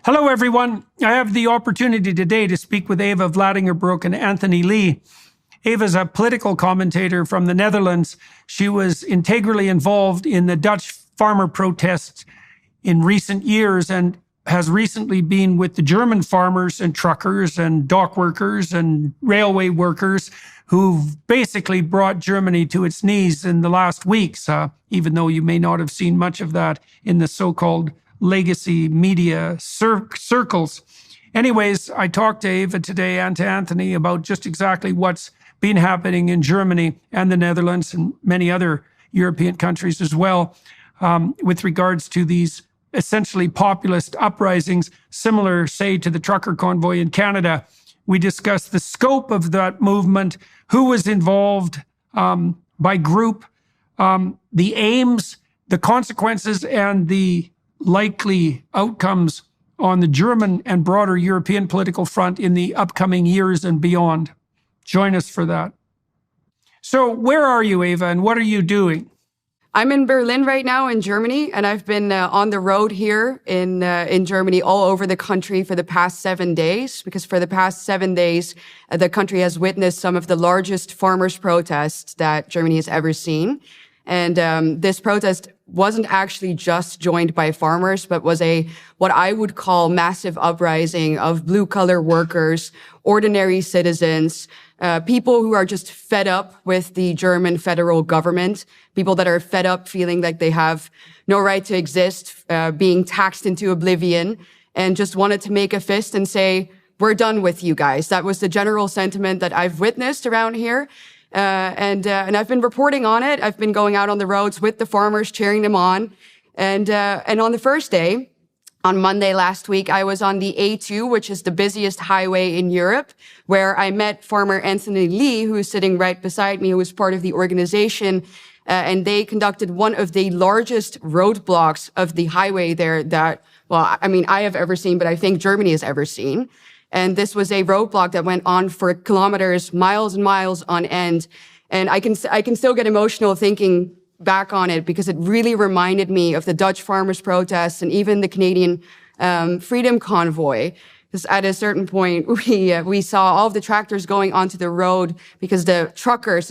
Hello, everyone. I have the opportunity today to speak with Eva Vlaardingerbroek and Anthony Lee. Eva is a political commentator from the Netherlands. She was integrally involved in the Dutch farmer protests in recent years and has recently been with the German farmers and truckers and dock workers and railway workers who've basically brought Germany to its knees in the last weeks, even though you may not have seen much of that in the so-called legacy media circles. Anyways, I talked to Eva today and to Anthony about just exactly what's been happening in Germany and the Netherlands and many other European countries as well, with regards to these essentially populist uprisings, similar, say, to the trucker convoy in Canada. We discussed the scope of that movement, who was involved by group, the aims, the consequences, and the likely outcomes on the German and broader European political front in the upcoming years and beyond. Join us for that. So where are you, Eva, and what are you doing? I'm in Berlin right now in Germany, and I've been on the road here in Germany all over the country for the past 7 days, because for the past 7 days, the country has witnessed some of the largest farmers' protests that Germany has ever seen. And this protest wasn't actually just joined by farmers, but was what I would call massive uprising of blue-collar workers, ordinary citizens, people who are just fed up with the German federal government, people that are fed up feeling like they have no right to exist, being taxed into oblivion, and just wanted to make a fist and say, we're done with you guys. That was the general sentiment that I've witnessed around here. And I've been reporting on it. I've been going out on the roads with the farmers, cheering them on. And on the first day, on Monday last week, I was on the A2, which is the busiest highway in Europe, where I met farmer Anthony Lee, who is sitting right beside me, who is part of the organization. And they conducted one of the largest roadblocks of the highway there that, well, I mean, I have ever seen, but I think Germany has ever seen. And this was a roadblock that went on for kilometers, miles and miles on end. And I can still get emotional thinking back on it, because it really reminded me of the Dutch farmers' protests and even the Canadian freedom convoy. Because at a certain point, we saw all of the tractors going onto the road because the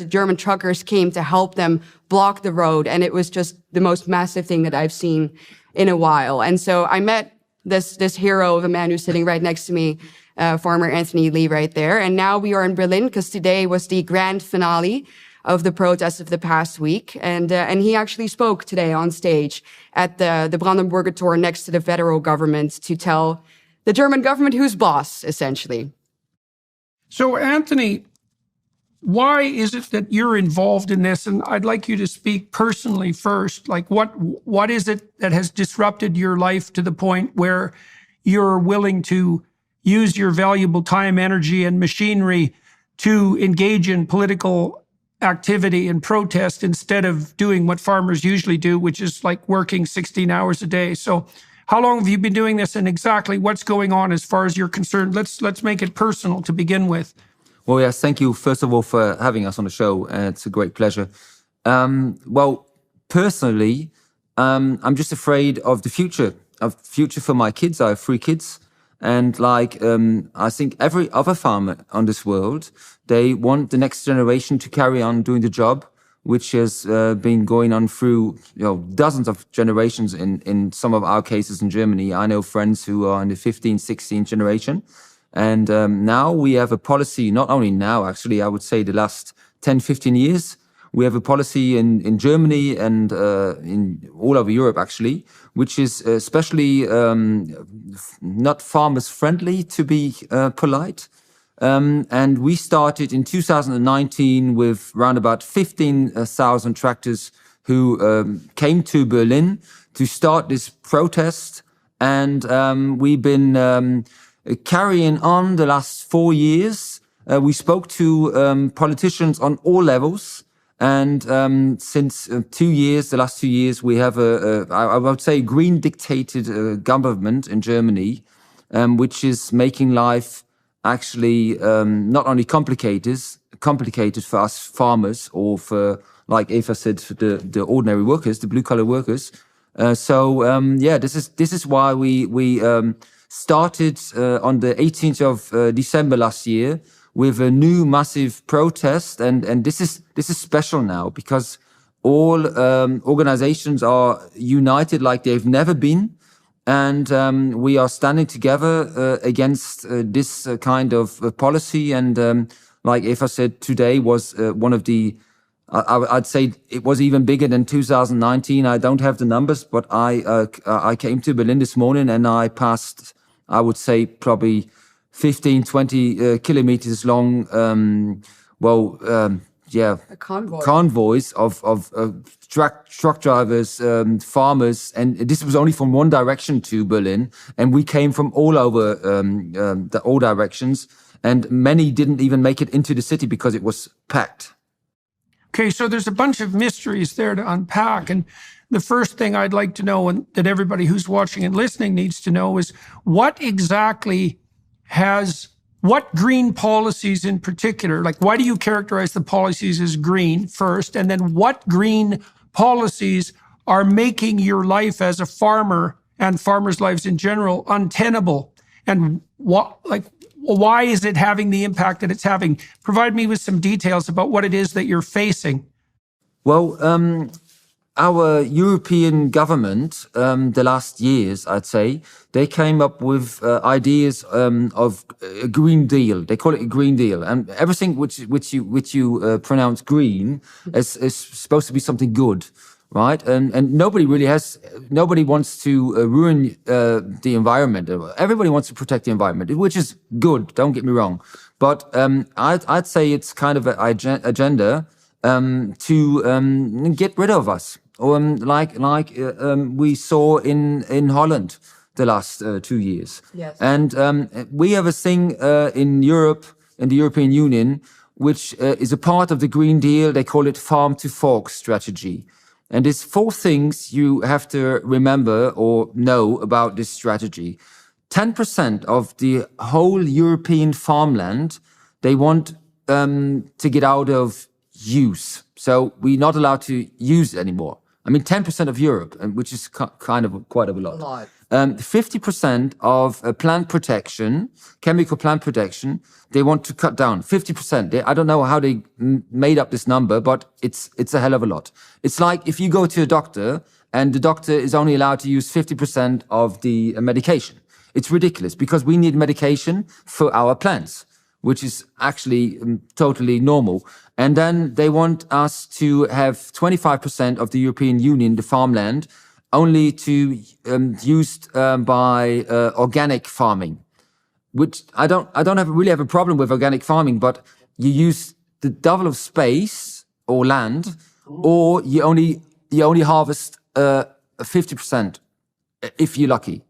German truckers came to help them block the road. And it was just the most massive thing that I've seen in a while. And so I met this hero of a man who's sitting right next to me, farmer Anthony Lee right there. And now we are in Berlin because today was the grand finale of the protests of the past week. And he actually spoke today on stage at the Brandenburger Tor next to the federal government to tell the German government who's boss, essentially. So, Anthony, why is it that you're involved in this? And I'd like you to speak personally first. Like, what is it that has disrupted your life to the point where you're willing to use your valuable time, energy, and machinery to engage in political activity and protest instead of doing what farmers usually do, which is like working 16 hours a day? So how long have you been doing this, and exactly what's going on as far as you're concerned? Let's make it personal to begin with. Well, yes, thank you, first of all, for having us on the show. It's a great pleasure. Well, personally, I'm just afraid of the future for my kids. I have 3 kids. And I think every other farmer on this world, they want the next generation to carry on doing the job, which has been going on through dozens of generations in some of our cases in Germany. I know friends who are in the 15th, 16th generation. And now we have a policy, not only now, actually, I would say the last 10, 15 years, we have a policy in Germany and in all over Europe, actually, which is especially not farmers friendly, to be polite. And we started in 2019 with around about 15,000 tractors who came to Berlin to start this protest. And we've been carrying on the last 4 years. We spoke to politicians on all levels. And since the last 2 years, we have I would say, green dictated government in Germany, which is making life actually not only complicated for us farmers or for, like Eva said, the ordinary workers, the blue collar workers. This is why we started on the 18th of December last year with a new massive protest, and this is special now because all organizations are united like they've never been, and we are standing together against this kind of policy. And like Eva said, today was one of the, I'd say it was even bigger than 2019. I don't have the numbers, but I came to Berlin this morning and I passed, I would say, probably 15, 20 kilometers long, A convoy. convoys of truck drivers, farmers, and this was only from one direction to Berlin, and we came from all over all directions, and many didn't even make it into the city because it was packed. Okay, so there's a bunch of mysteries there to unpack. And the first thing I'd like to know, and that everybody who's watching and listening needs to know, is what exactly what green policies in particular, like why do you characterize the policies as green first? And then what green policies are making your life as a farmer and farmers' lives in general untenable? And why is it having the impact that it's having? Provide me with some details about what it is that you're facing. Well, our European government, the last years, I'd say, they came up with ideas of a Green Deal. They call it a Green Deal, and everything which you pronounce green is supposed to be something good, right? And nobody wants to ruin the environment. Everybody wants to protect the environment, which is good. Don't get me wrong, but I'd say it's kind of an agenda to get rid of us. Like we saw in Holland the last 2 years. Yes. And we have a thing in Europe, in the European Union, which is a part of the Green Deal. They call it farm to fork strategy. And there's 4 things you have to remember or know about this strategy. 10% of the whole European farmland, they want to get out of use. So we're not allowed to use it anymore. I mean, 10% of Europe, which is kind of quite a lot. 50% of plant protection, chemical plant protection, they want to cut down. 50%. I don't know how they made up this number, but it's a hell of a lot. It's like if you go to a doctor and the doctor is only allowed to use 50% of the medication. It's ridiculous because we need medication for our plants, which is actually totally normal. And then they want us to have 25% of the European Union, the farmland, only to used by organic farming, which I don't really have a problem with organic farming, but you use the double of space or land, or you only harvest 50% if you're lucky.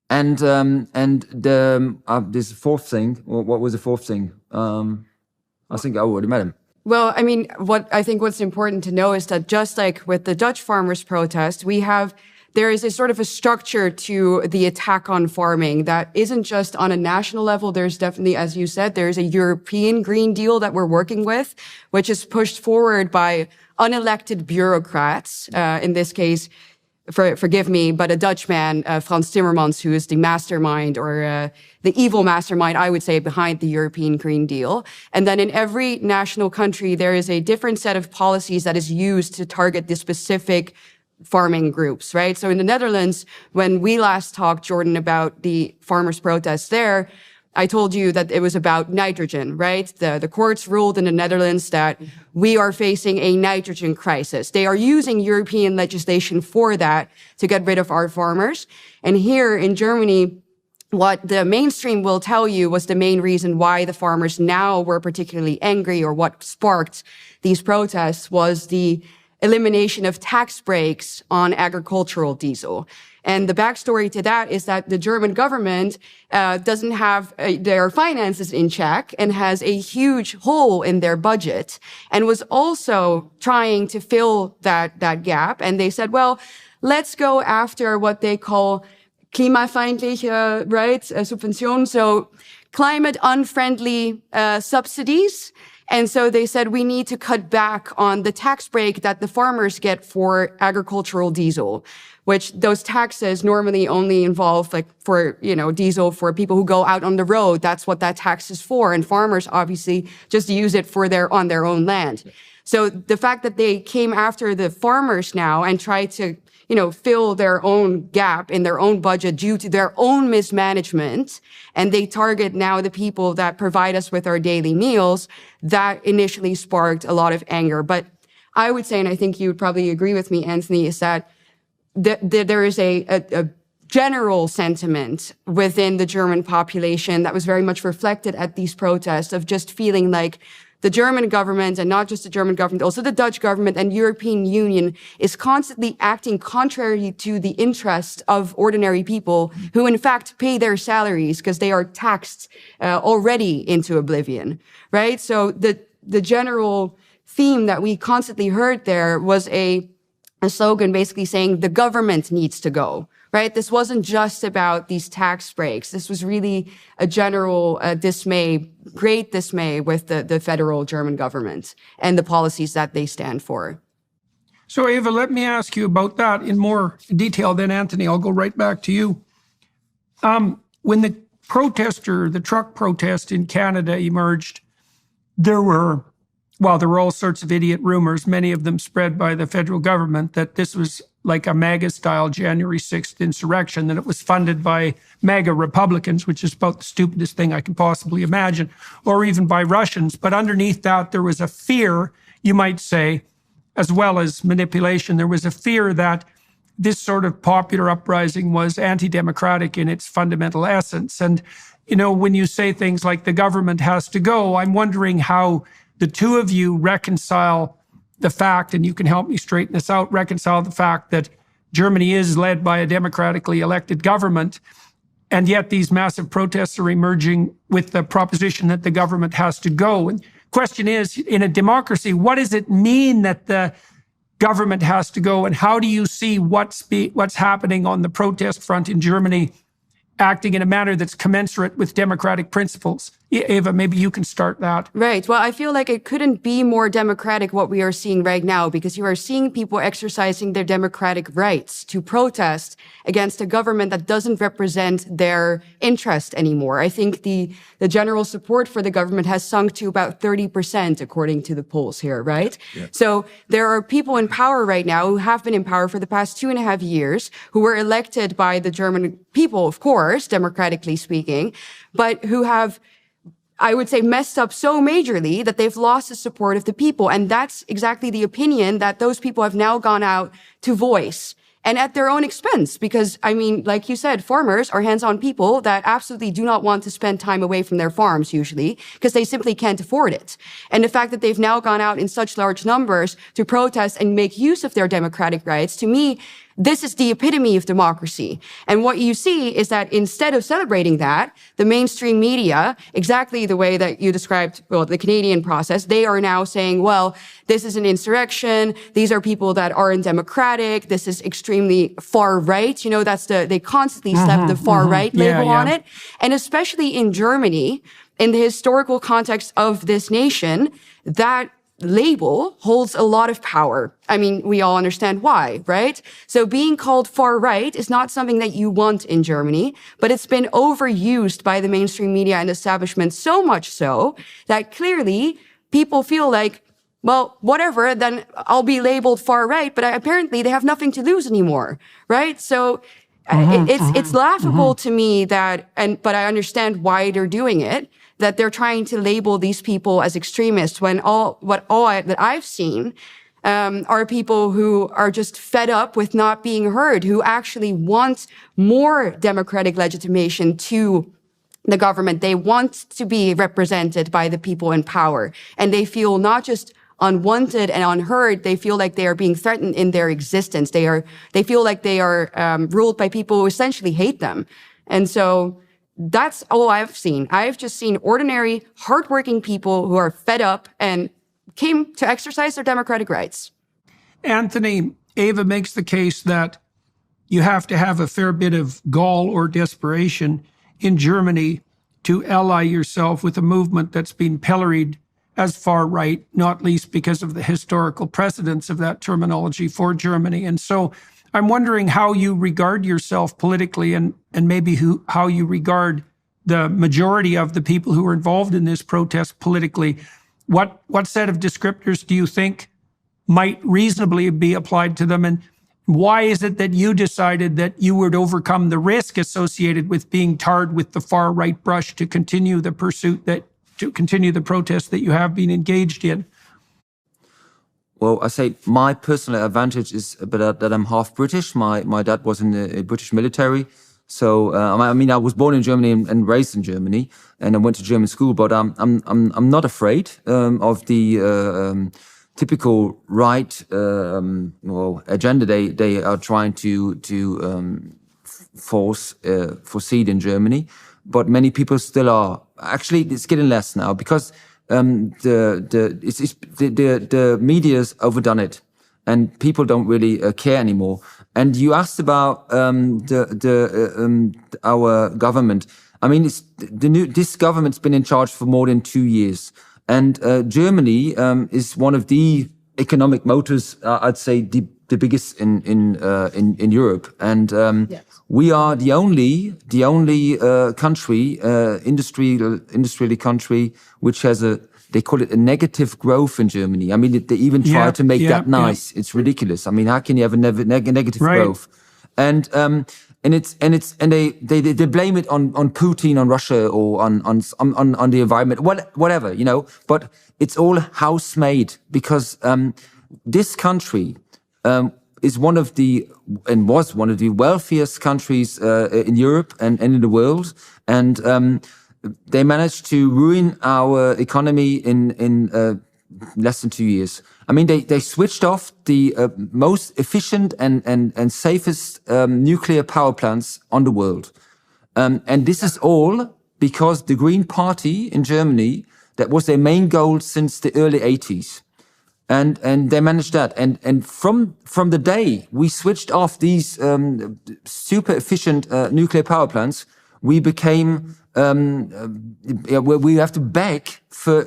And there's a 4th thing. What was the 4th thing? I think I already met him. Well, I mean, what's important to know is that just like with the Dutch farmers' protest, there is a sort of a structure to the attack on farming that isn't just on a national level. There's definitely, as you said, there's a European Green Deal that we're working with, which is pushed forward by unelected bureaucrats. In this case, forgive me, but a Dutchman, Frans Timmermans, who is the mastermind or the evil mastermind, I would say, behind the European Green Deal. And then in every national country, there is a different set of policies that is used to target the specific farming groups, right? So in the Netherlands, when we last talked, Jordan, about the farmers' protests there, I told you that it was about nitrogen, right? The courts ruled in the Netherlands that we are facing a nitrogen crisis. They are using European legislation for that to get rid of our farmers. And here in Germany, what the mainstream will tell you was the main reason why the farmers now were particularly angry, or what sparked these protests, was the elimination of tax breaks on agricultural diesel. And the backstory to that is that the German government doesn't have their finances in check and has a huge hole in their budget, and was also trying to fill that gap. And they said, well, let's go after what they call klimafeindliche, right, Subventionen, so climate unfriendly subsidies. And so they said we need to cut back on the tax break that the farmers get for agricultural diesel, which those taxes normally only involve like for, diesel for people who go out on the road. That's what that tax is for. And farmers obviously just use it for on their own land. So the fact that they came after the farmers now and tried to, fill their own gap in their own budget due to their own mismanagement, and they target now the people that provide us with our daily meals, that initially sparked a lot of anger. But I would say, and I think you would probably agree with me, Anthony, is that there is a general sentiment within the German population that was very much reflected at these protests of just feeling like the German government, and not just the German government, also the Dutch government and European Union, is constantly acting contrary to the interests of ordinary people who in fact pay their salaries because they are taxed already into oblivion, right? So the general theme that we constantly heard there was a slogan basically saying the government needs to go, right? This wasn't just about these tax breaks. This was really a general dismay, great dismay with the federal German government and the policies that they stand for. So Eva, let me ask you about that in more detail. Then Anthony, I'll go right back to you. When the truck protest in Canada emerged, there were all sorts of idiot rumors, many of them spread by the federal government, that this was like a MAGA-style January 6th insurrection, that it was funded by MAGA Republicans, which is about the stupidest thing I can possibly imagine, or even by Russians. But underneath that, there was a fear, you might say, as well as manipulation. There was a fear that this sort of popular uprising was anti-democratic in its fundamental essence. And, when you say things like the government has to go, I'm wondering how the two of you reconcile the fact, and you can help me straighten this out, reconcile the fact that Germany is led by a democratically elected government, and yet these massive protests are emerging with the proposition that the government has to go. And the question is, in a democracy, what does it mean that the government has to go, and how do you see what's happening on the protest front in Germany acting in a manner that's commensurate with democratic principles? Eva, maybe you can start that. Right. Well, I feel like it couldn't be more democratic what we are seeing right now, because you are seeing people exercising their democratic rights to protest against a government that doesn't represent their interest anymore. I think the general support for the government has sunk to about 30%, according to the polls here, right? Yeah. So there are people in power right now who have been in power for the past 2.5 years, who were elected by the German people, of course, democratically speaking, but who have, I would say, messed up so majorly that they've lost the support of the people. And that's exactly the opinion that those people have now gone out to voice, and at their own expense. Because, like you said, farmers are hands-on people that absolutely do not want to spend time away from their farms usually, because they simply can't afford it. And the fact that they've now gone out in such large numbers to protest and make use of their democratic rights, to me, this is the epitome of democracy. And what you see is that instead of celebrating that, the mainstream media, exactly the way that you described, the Canadian process, they are now saying, well, this is an insurrection. These are people that aren't democratic. This is extremely far right. They constantly slap the far right label on it. And especially in Germany, in the historical context of this nation, that label holds a lot of power. We all understand why, right? So being called far right is not something that you want in Germany, but it's been overused by the mainstream media and establishment, so much so that clearly people feel like, well, whatever, then I'll be labeled far right, but apparently they have nothing to lose anymore, right? So it's laughable to me but I understand why they're doing it, that they're trying to label these people as extremists, when all that I've seen are people who are just fed up with not being heard, who actually want more democratic legitimation to the government. They want to be represented by the people in power, and they feel not just unwanted and unheard, they feel like they are being threatened in their existence. They feel like they are ruled by people who essentially hate them. And so that's all I've seen. I've just seen ordinary, hardworking people who are fed up and came to exercise their democratic rights. Anthony, Eva makes the case that you have to have a fair bit of gall or desperation in Germany to ally yourself with a movement that's been pilloried as far right, not least because of the historical precedence of that terminology for Germany. And so I'm wondering how you regard yourself politically, and maybe how you regard the majority of the people who are involved in this protest politically. What set of descriptors do you think might reasonably be applied to them? And why is it that you decided that you would overcome the risk associated with being tarred with the far right brush to continue the protest that you have been engaged in? Well, I say my personal advantage is that I'm half British. My dad was in the British military. So, I mean, I was born in Germany and raised in Germany, and I went to German school, but I'm not afraid of the typical right agenda they are trying to foresee in Germany. But many people still are. Actually, it's getting less now because the media's overdone it, and people don't really care anymore. And you asked about our government. I mean, this government's been in charge for more than 2 years, and Germany is one of the economic motors. I'd say the biggest in Europe, and yes. We are the only country, industrially country, which has they call it a negative growth in Germany. I mean, they even try to make that nice. It's ridiculous. I mean, how can you have a negative growth? And they blame it on Putin, on Russia, or on the environment, whatever, you know. But it's all house-made because this country is one of the wealthiest countries in Europe and in the world, and they managed to ruin our economy in less than 2 years. I mean, they switched off the most efficient and safest nuclear power plants on the world, and this is all because the Green Party in Germany, that was their main goal since the early 80s. And they managed that. And from the day we switched off these super efficient nuclear power plants, we became we have to beg for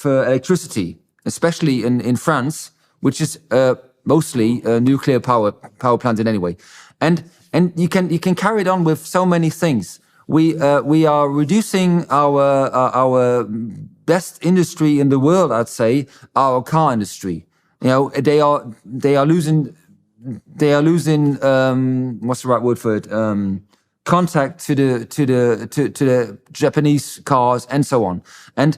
electricity, especially in France, which is mostly nuclear power plants in any way. And you can carry it on with so many things. We are reducing our best industry in the world, I'd say, our car industry. You know, they are losing what's the right word for it? Contact to the Japanese cars and so on. And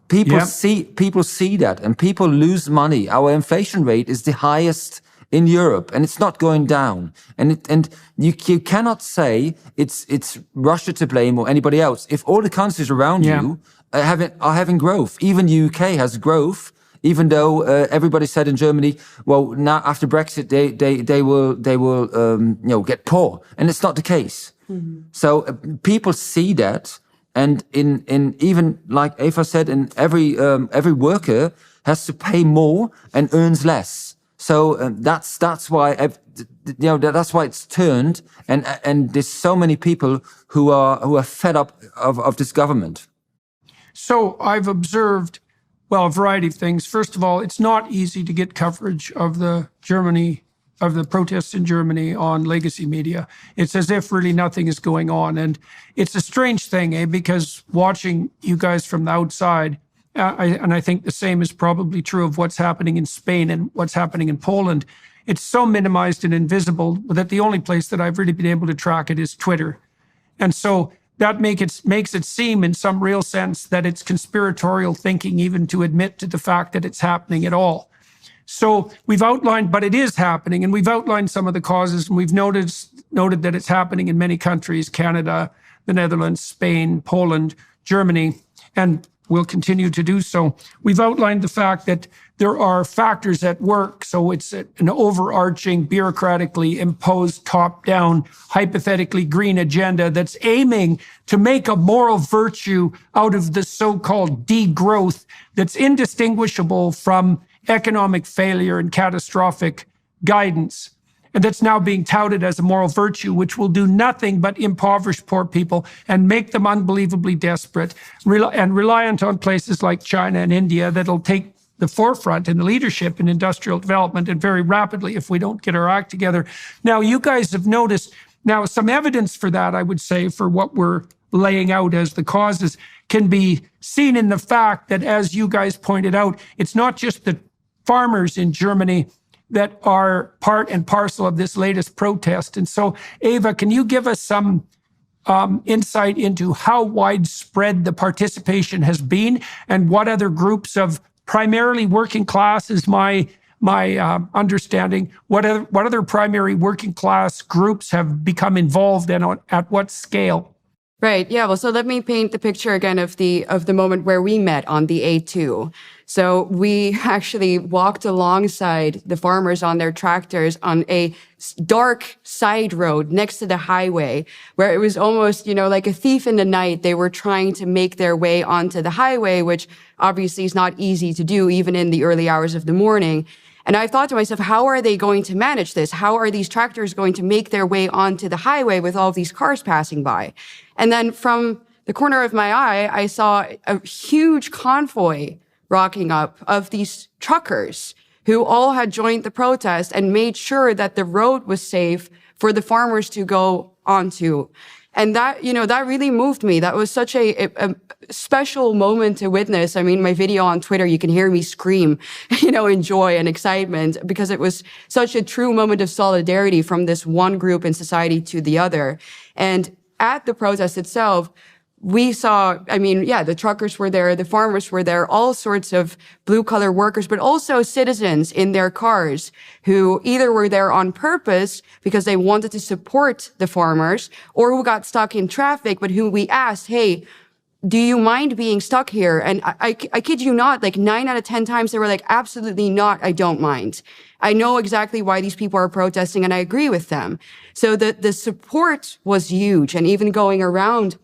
people see that, and people lose money. Our inflation rate is the highest in Europe, and it's not going down. And you cannot say it's Russia to blame or anybody else. If all the countries around you are having growth, even the UK has growth, even though everybody said in Germany, well, now after Brexit they will get poor, and it's not the case. Mm-hmm. So people see that, and in even like Eva said, in every worker has to pay more and earns less. So that's why that's why it's turned, and there's so many people who are fed up of this government. So I've observed, well, a variety of things. First of all, it's not easy to get coverage of the protests in Germany on legacy media. It's as if really nothing is going on, and it's a strange thing, because watching you guys from the outside. I think the same is probably true of what's happening in Spain and what's happening in Poland. It's so minimized and invisible that the only place that I've really been able to track it is Twitter. And so that makes it seem in some real sense that it's conspiratorial thinking even to admit to the fact that it's happening at all. So we've outlined, but it is happening, and we've outlined some of the causes, and we've noted that it's happening in many countries: Canada, the Netherlands, Spain, Poland, Germany, and we'll continue to do so. We've outlined the fact that there are factors at work. So it's an overarching, bureaucratically imposed, top-down, hypothetically green agenda that's aiming to make a moral virtue out of the so-called degrowth that's indistinguishable from economic failure and catastrophic guidance. and that's now being touted as a moral virtue, which will do nothing but impoverish poor people and make them unbelievably desperate, and reliant on places like China and India that'll take the forefront in the leadership in industrial development, and very rapidly if we don't get our act together. Now, you guys have noticed now some evidence for that, I would say, for what we're laying out as the causes can be seen in the fact that, as you guys pointed out, it's not just the farmers in Germany that are part and parcel of this latest protest. And so, Eva, can you give us some insight into how widespread the participation has been, and what other groups of primarily working class is my understanding, what other primary working class groups have become involved and at what scale? Right. Yeah. Well, so let me paint the picture again of the moment where we met on the A2. So we actually walked alongside the farmers on their tractors on a dark side road next to the highway, where it was almost, like a thief in the night. They were trying to make their way onto the highway, which obviously is not easy to do even in the early hours of the morning. And I thought to myself, how are they going to manage this? How are these tractors going to make their way onto the highway with all of these cars passing by? And then from the corner of my eye, I saw a huge convoy rocking up of these truckers who all had joined the protest and made sure that the road was safe for the farmers to go onto. And that, that really moved me. That was such a special moment to witness. I mean, my video on Twitter, you can hear me scream, in joy and excitement, because it was such a true moment of solidarity from this one group in society to the other. And at the protest itself, we saw, the truckers were there, the farmers were there, all sorts of blue-collar workers, but also citizens in their cars who either were there on purpose because they wanted to support the farmers, or who got stuck in traffic, but who we asked, hey, do you mind being stuck here? And I kid you not, like 9 out of 10 times they were like, absolutely not, I don't mind. I know exactly why these people are protesting and I agree with them. So the support was huge. And even going around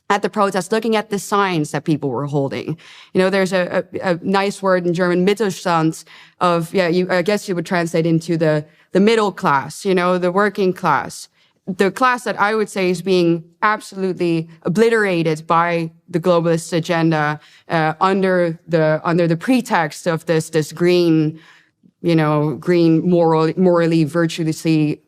at the protest, looking at the signs that people were holding. There's a nice word in German, Mittelstand, I guess you would translate into the middle class, the working class. The class that I would say is being absolutely obliterated by the globalist agenda under the pretext of this green, morally, virtuously,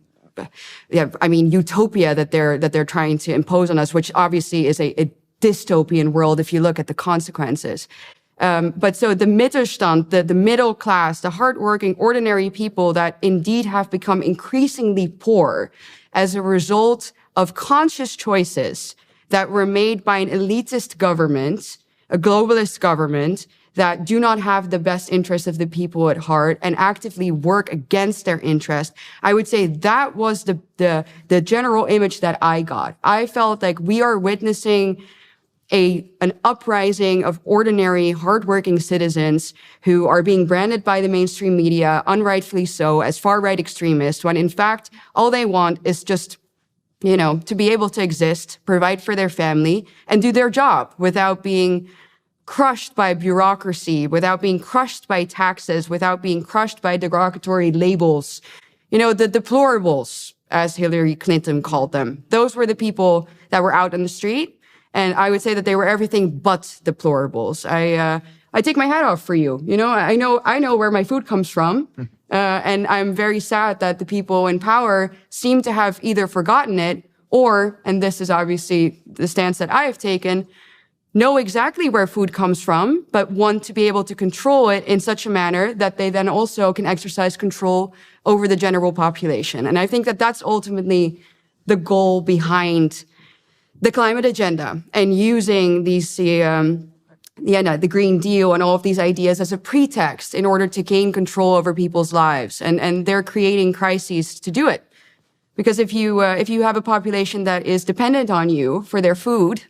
utopia that they're trying to impose on us, which obviously is a dystopian world if you look at the consequences. But so the Mittelstand, the middle class, the hardworking, ordinary people that indeed have become increasingly poor as a result of conscious choices that were made by an elitist government, a globalist government, that do not have the best interests of the people at heart and actively work against their interest. I would say that was the general image that I got. I felt like we are witnessing an uprising of ordinary, hardworking citizens who are being branded by the mainstream media, unrightfully so, as far-right extremists, when in fact, all they want is just, to be able to exist, provide for their family, and do their job without being crushed by bureaucracy, without being crushed by taxes, without being crushed by derogatory labels. The deplorables, as Hillary Clinton called them. Those were the people that were out on the street. And I would say that they were everything but deplorables. I take my hat off for you. I know where my food comes from. And I'm very sad that the people in power seem to have either forgotten it or, and this is obviously the stance that I have taken, know exactly where food comes from, but want to be able to control it in such a manner that they then also can exercise control over the general population. And I think that that's ultimately the goal behind the climate agenda, and using these, the Green Deal and all of these ideas as a pretext in order to gain control over people's lives. And they're creating crises to do it. Because if you have a population that is dependent on you for their food,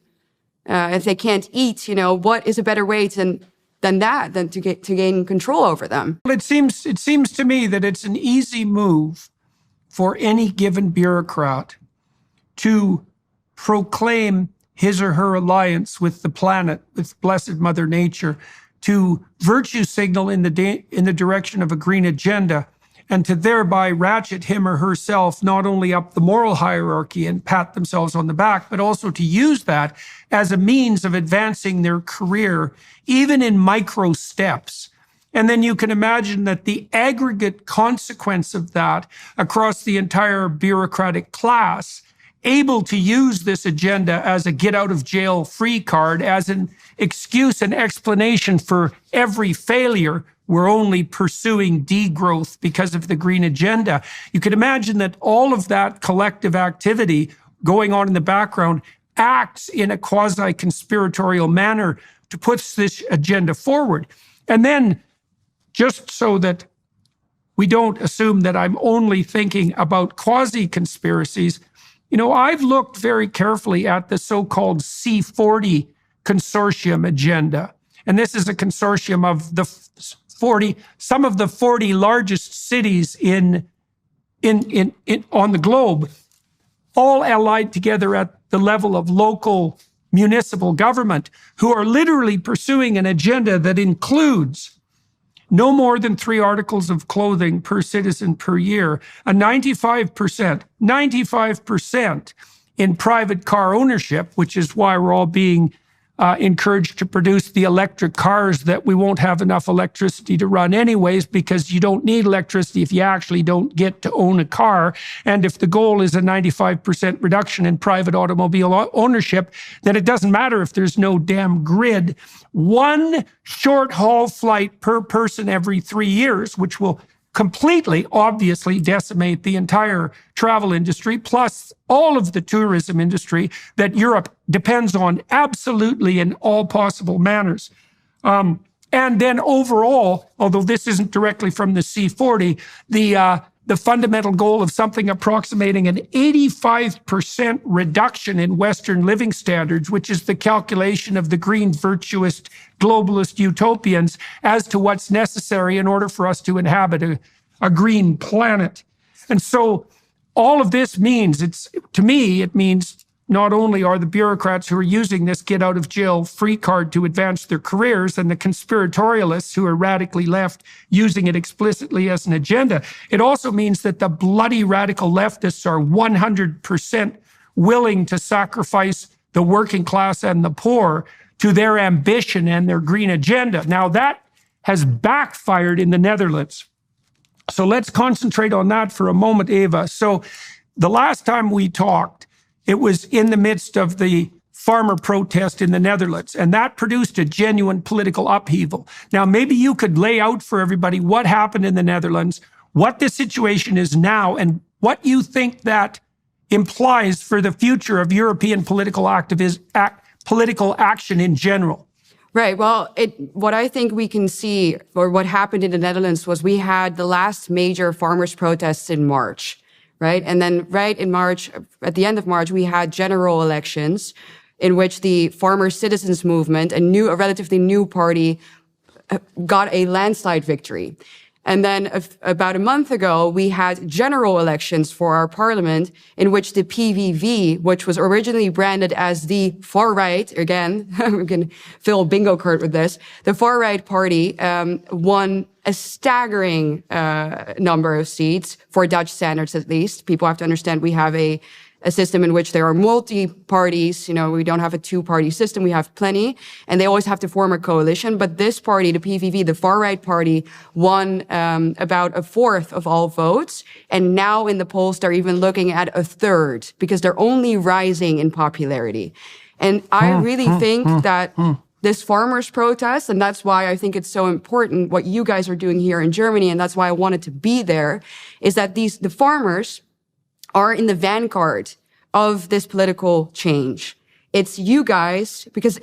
if they can't eat, what is a better way than to gain control over them? Well, it seems to me that it's an easy move for any given bureaucrat to proclaim his or her alliance with the planet, with blessed Mother Nature, to virtue signal in the direction of a green agenda, and to thereby ratchet him or herself not only up the moral hierarchy and pat themselves on the back, but also to use that as a means of advancing their career, even in micro steps. And then you can imagine that the aggregate consequence of that across the entire bureaucratic class, able to use this agenda as a get out of jail free card, as an excuse and explanation for every failure. We're only pursuing degrowth because of the green agenda. You can imagine that all of that collective activity going on in the background acts in a quasi-conspiratorial manner to put this agenda forward. And then, just so that we don't assume that I'm only thinking about quasi-conspiracies, I've looked very carefully at the so-called C40 consortium agenda. And this is a consortium of some of the 40 largest cities on the globe, all allied together at the level of local municipal government, who are literally pursuing an agenda that includes no more than 3 articles of clothing per citizen per year, a 95% in private car ownership, which is why we're all being encouraged to produce the electric cars that we won't have enough electricity to run anyways, because you don't need electricity if you actually don't get to own a car. And if the goal is a 95% reduction in private automobile ownership, then it doesn't matter if there's no damn grid. 1 short-haul flight per person every 3 years, which will completely, obviously, decimate the entire travel industry, plus all of the tourism industry that Europe depends on absolutely in all possible manners. And then overall, although this isn't directly from the C40, the fundamental goal of something approximating an 85% reduction in Western living standards, which is the calculation of the green virtuous globalist utopians as to what's necessary in order for us to inhabit a green planet. And so all of this means, to me, it means not only are the bureaucrats who are using this get out of jail free card to advance their careers, and the conspiratorialists who are radically left using it explicitly as an agenda, it also means that the bloody radical leftists are 100% willing to sacrifice the working class and the poor to their ambition and their green agenda. Now, that has backfired in the Netherlands. So let's concentrate on that for a moment, Eva. So the last time we talked, it was in the midst of the farmer protest in the Netherlands, and that produced a genuine political upheaval. Now, maybe you could lay out for everybody what happened in the Netherlands, what the situation is now, and what you think that implies for the future of European political action in general. Right. Well, what I think we can see, or what happened in the Netherlands, was we had the last major farmers' protests in March, right? And then right in March, at the end of March, we had general elections in which the Farmer Citizens Movement, a relatively new party, got a landslide victory. And then about a month ago, we had general elections for our parliament in which the PVV, which was originally branded as the far right, again, we can fill a bingo card with this, the far right party won a staggering number of seats for Dutch standards, at least. People have to understand we have a system in which there are multi-parties. We don't have a 2-party system. We have plenty, and they always have to form a coalition. But this party, the PVV, the far-right party, won about 1/4 of all votes. And now in the polls, they're even looking at 1/3 because they're only rising in popularity. And I really think that this farmers' protest, and that's why I think it's so important what you guys are doing here in Germany, and that's why I wanted to be there, is that the farmers are in the vanguard of this political change. It's you guys, because,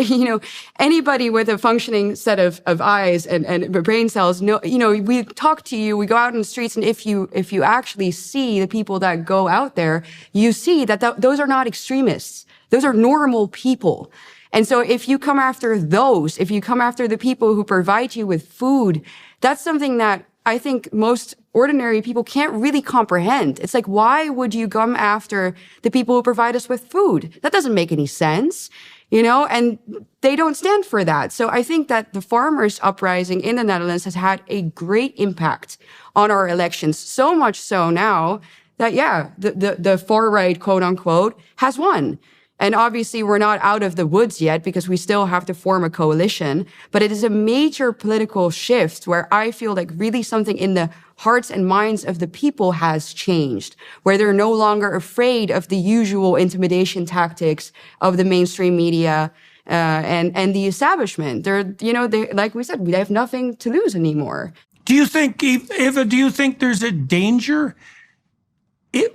anybody with a functioning set of eyes and brain cells, we talk to you, we go out in the streets, and if you actually see the people that go out there, you see that those are not extremists. Those are normal people. And so if you come after those, if you come after the people who provide you with food, that's something that I think most ordinary people can't really comprehend. It's like, why would you come after the people who provide us with food? That doesn't make any sense, and they don't stand for that. So I think that the farmers' uprising in the Netherlands has had a great impact on our elections. So much so now that, the far right, quote unquote, has won. And obviously, we're not out of the woods yet because we still have to form a coalition. But it is a major political shift where I feel like really something in the hearts and minds of the people has changed, where they're no longer afraid of the usual intimidation tactics of the mainstream media and the establishment. They, like we said, we have nothing to lose anymore. Do you think, Eva, there's a danger?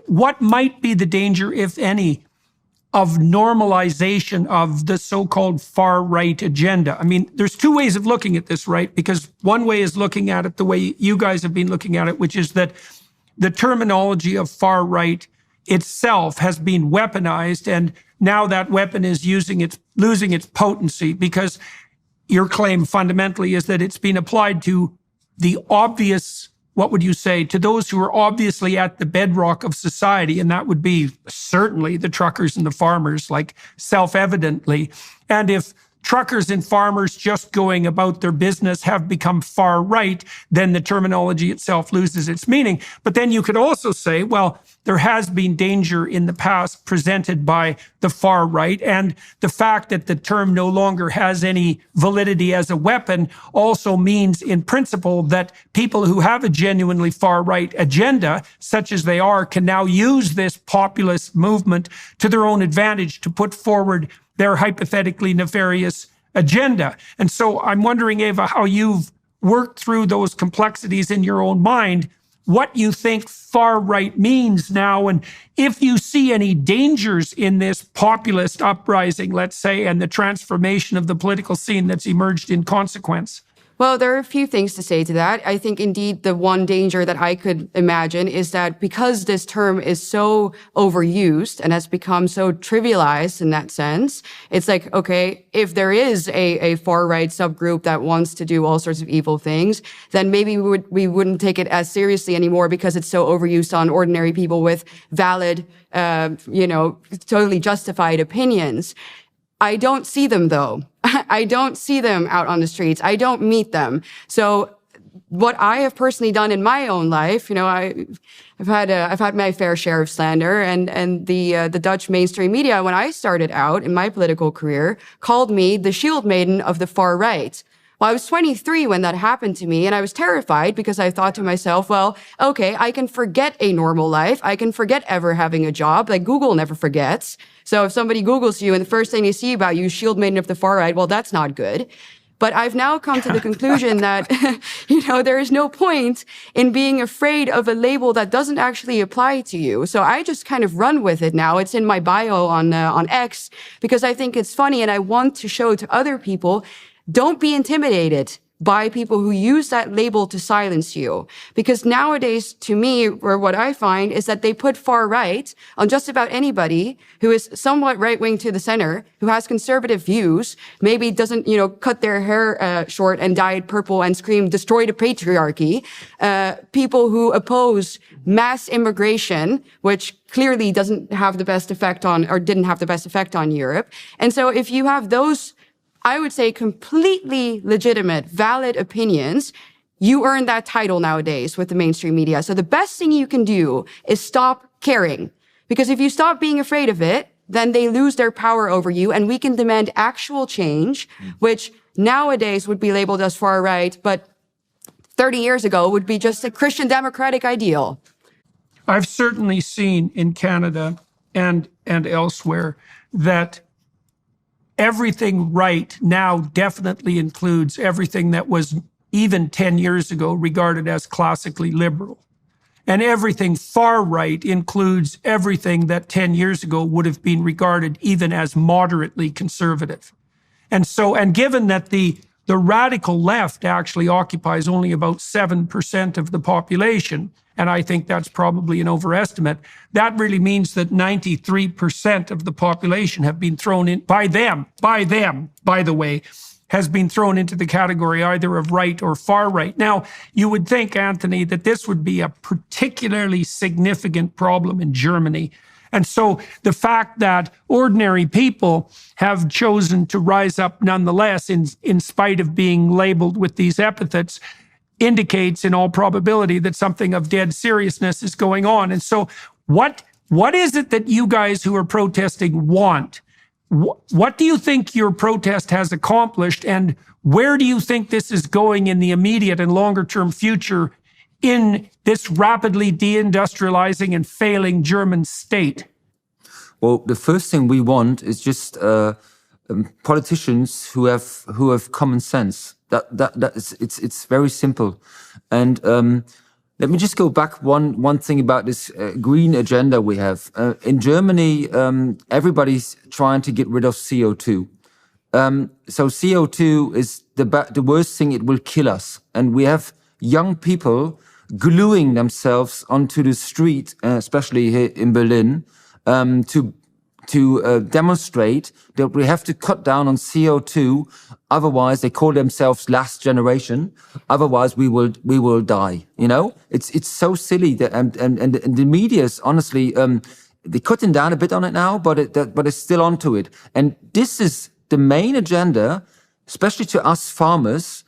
What might be the danger, if any, of normalization of the so-called far-right agenda? I mean, there's two ways of looking at this, right? Because one way is looking at it the way you guys have been looking at it, which is that the terminology of far-right itself has been weaponized, and now that weapon is losing its potency, because your claim fundamentally is that it's been applied to the obvious, what would you say, to those who are obviously at the bedrock of society, and that would be certainly the truckers and the farmers, like self-evidently. And if truckers and farmers just going about their business have become far right, then the terminology itself loses its meaning. But then you could also say, well, there has been danger in the past presented by the far right, and the fact that the term no longer has any validity as a weapon also means in principle that people who have a genuinely far right agenda, such as they are, can now use this populist movement to their own advantage to put forward their hypothetically nefarious agenda. And so I'm wondering, Eva, how you've worked through those complexities in your own mind, what you think far right means now, and if you see any dangers in this populist uprising, let's say, and the transformation of the political scene that's emerged in consequence. Well, there are a few things to say to that. I think indeed the one danger that I could imagine is that because this term is so overused and has become so trivialized in that sense, it's like, okay, if there is a far-right subgroup that wants to do all sorts of evil things, then maybe we wouldn't take it as seriously anymore because it's so overused on ordinary people with valid, totally justified opinions. I don't see them, though. I don't see them out on the streets. I don't meet them. So what I have personally done in my own life, I've had my fair share of slander, and the Dutch mainstream media, when I started out in my political career, called me the shield maiden of the far right. Well, I was 23 when that happened to me, and I was terrified because I thought to myself, well, okay, I can forget a normal life. I can forget ever having a job. Like Google never forgets. So if somebody Googles you and the first thing they see about you, shield maiden of the far right, well, that's not good. But I've now come to the conclusion that, there is no point in being afraid of a label that doesn't actually apply to you. So I just kind of run with it now. It's in my bio on X because I think it's funny and I want to show to other people, don't be intimidated by people who use that label to silence you. Because nowadays, to me, or what I find is that they put far right on just about anybody who is somewhat right-wing to the center, who has conservative views, maybe doesn't, cut their hair short and dye it purple and scream, destroy the patriarchy. People who oppose mass immigration, which clearly doesn't have the best effect on, or didn't have the best effect on Europe. And so if you have those, I would say, completely legitimate, valid opinions, you earn that title nowadays with the mainstream media. So the best thing you can do is stop caring. Because if you stop being afraid of it, then they lose their power over you, and we can demand actual change, which nowadays would be labeled as far right, but 30 years ago would be just a Christian democratic ideal. I've certainly seen in Canada and elsewhere that everything right now definitely includes everything that was even 10 years ago regarded as classically liberal. And everything far right includes everything that 10 years ago would have been regarded even as moderately conservative. And given that the radical left actually occupies only about 7% of the population, and I think that's probably an overestimate, that really means that 93% of the population have been thrown in, by them, by the way, has been thrown into the category either of right or far right. Now, you would think, Anthony, that this would be a particularly significant problem in Germany. And so the fact that ordinary people have chosen to rise up nonetheless, in spite of being labeled with these epithets, indicates in all probability that something of dead seriousness is going on. And so what is it that you guys who are protesting want? What do you think your protest has accomplished, and where do you think this is going in the immediate and longer term future in this rapidly deindustrializing and failing German state? Well, the first thing we want is just politicians who have common sense. It's very simple. And let me just go back one thing about this green agenda we have. In Germany, everybody's trying to get rid of CO2. So CO2 is the worst thing. It will kill us. And we have young people gluing themselves onto the street, especially here in Berlin, to demonstrate that we have to cut down on CO2. Otherwise, they call themselves last generation. Otherwise, we will die. You know, it's so silly that and the media's honestly they're cutting down a bit on it now, but it's still onto it. And this is the main agenda, especially to us farmers.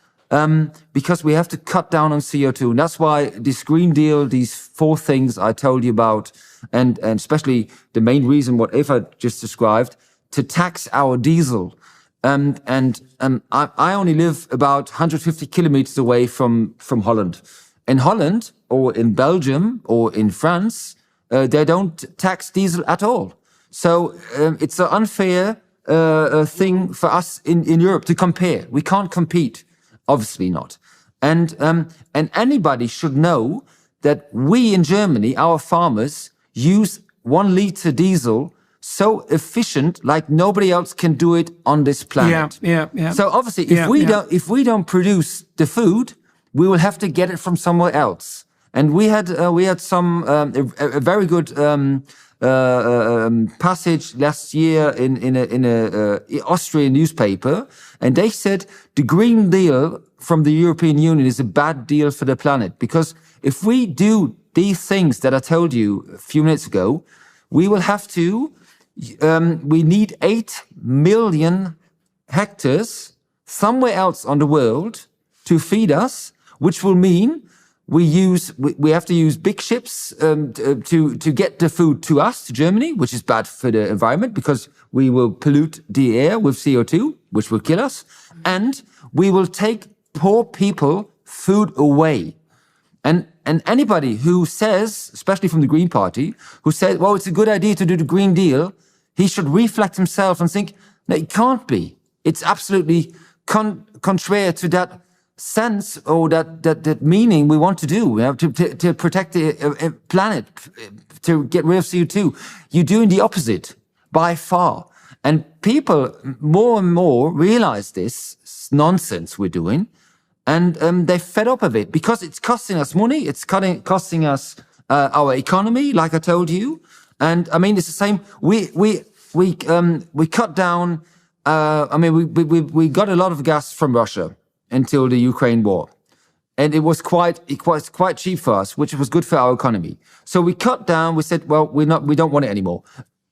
Because we have to cut down on CO2. And that's why this Green Deal, these 4 things I told you about, and especially the main reason what Eva just described, to tax our diesel. I only live about 150 kilometers away from Holland. In Holland, or in Belgium, or in France, they don't tax diesel at all. So it's an unfair thing for us in Europe to compare. We can't compete. Obviously not. And anybody should know that we in Germany, our farmers, use 1 liter diesel so efficient, like nobody else can do it on this planet. Yeah. So obviously, if we don't produce the food, we will have to get it from somewhere else. And we had some a very good passage last year in a Austrian newspaper, and they said the Green Deal from the European Union is a bad deal for the planet, because if we do these things that I told you a few minutes ago, we will have to. We need 8 million hectares somewhere else on the world to feed us, which will mean we have to use big ships to get the food to us, to Germany, which is bad for the environment because we will pollute the air with CO2, which will kill us, and we will take poor people food away. And anybody who says, especially from the Green Party, who says, well, it's a good idea to do the Green Deal, he should reflect himself and think, no, it can't be. It's absolutely contrary to that sense or that meaning we want to do. We have to protect the planet, to get rid of CO2. You're doing the opposite by far. And people more and more realize this nonsense we're doing, and they're fed up of it because it's costing us money. It's costing us our economy, like I told you. And I mean, it's the same. We cut down. We got a lot of gas from Russia until the Ukraine war, and it was quite cheap for us, which was good for our economy. So we cut down. We said, well, we don't want it anymore.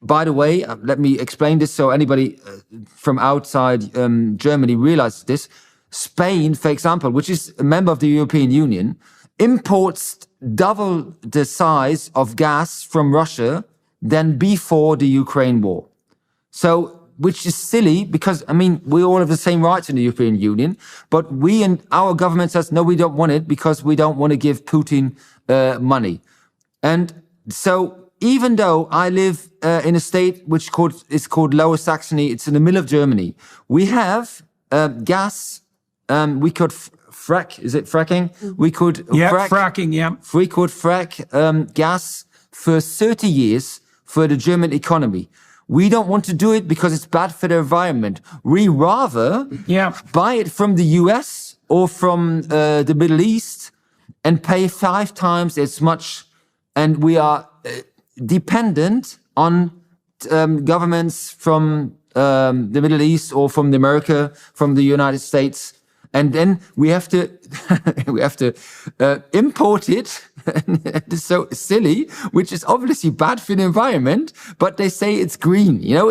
By the way, let me explain this so anybody from outside Germany realizes this. Spain, for example, which is a member of the European Union, imports double the size of gas from Russia than before the Ukraine war. So, which is silly because, I mean, we all have the same rights in the European Union, but we and our government says, no, we don't want it because we don't want to give Putin money. And so even though I live in a state which is called Lower Saxony, it's in the middle of Germany, we have gas. We could frack. Is it fracking? We could fracking. Yeah, we could frack gas for 30 years for the German economy. We don't want to do it because it's bad for the environment. We rather buy it from the US or from the Middle East and pay 5 times as much. And we are dependent on governments from the Middle East or from America, from the United States. And then we have to import it. It's so silly, which is obviously bad for the environment. But they say it's green. You know,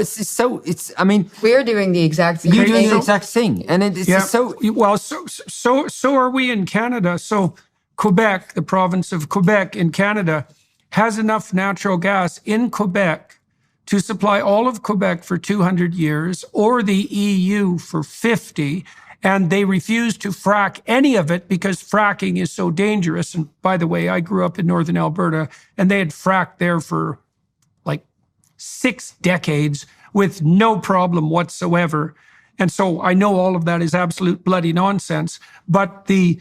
I mean, we're doing the exact same you're doing thing. the exact thing, and it's Yeah. just so. Well, so are we in Canada. So Quebec, the province of Quebec in Canada, has enough natural gas in Quebec to supply all of Quebec for 200 years, or the EU for 50. And they refuse to frack any of it because fracking is so dangerous. And by the way, I grew up in northern Alberta, and they had fracked there for like 6 decades with no problem whatsoever. And so I know all of that is absolute bloody nonsense. But the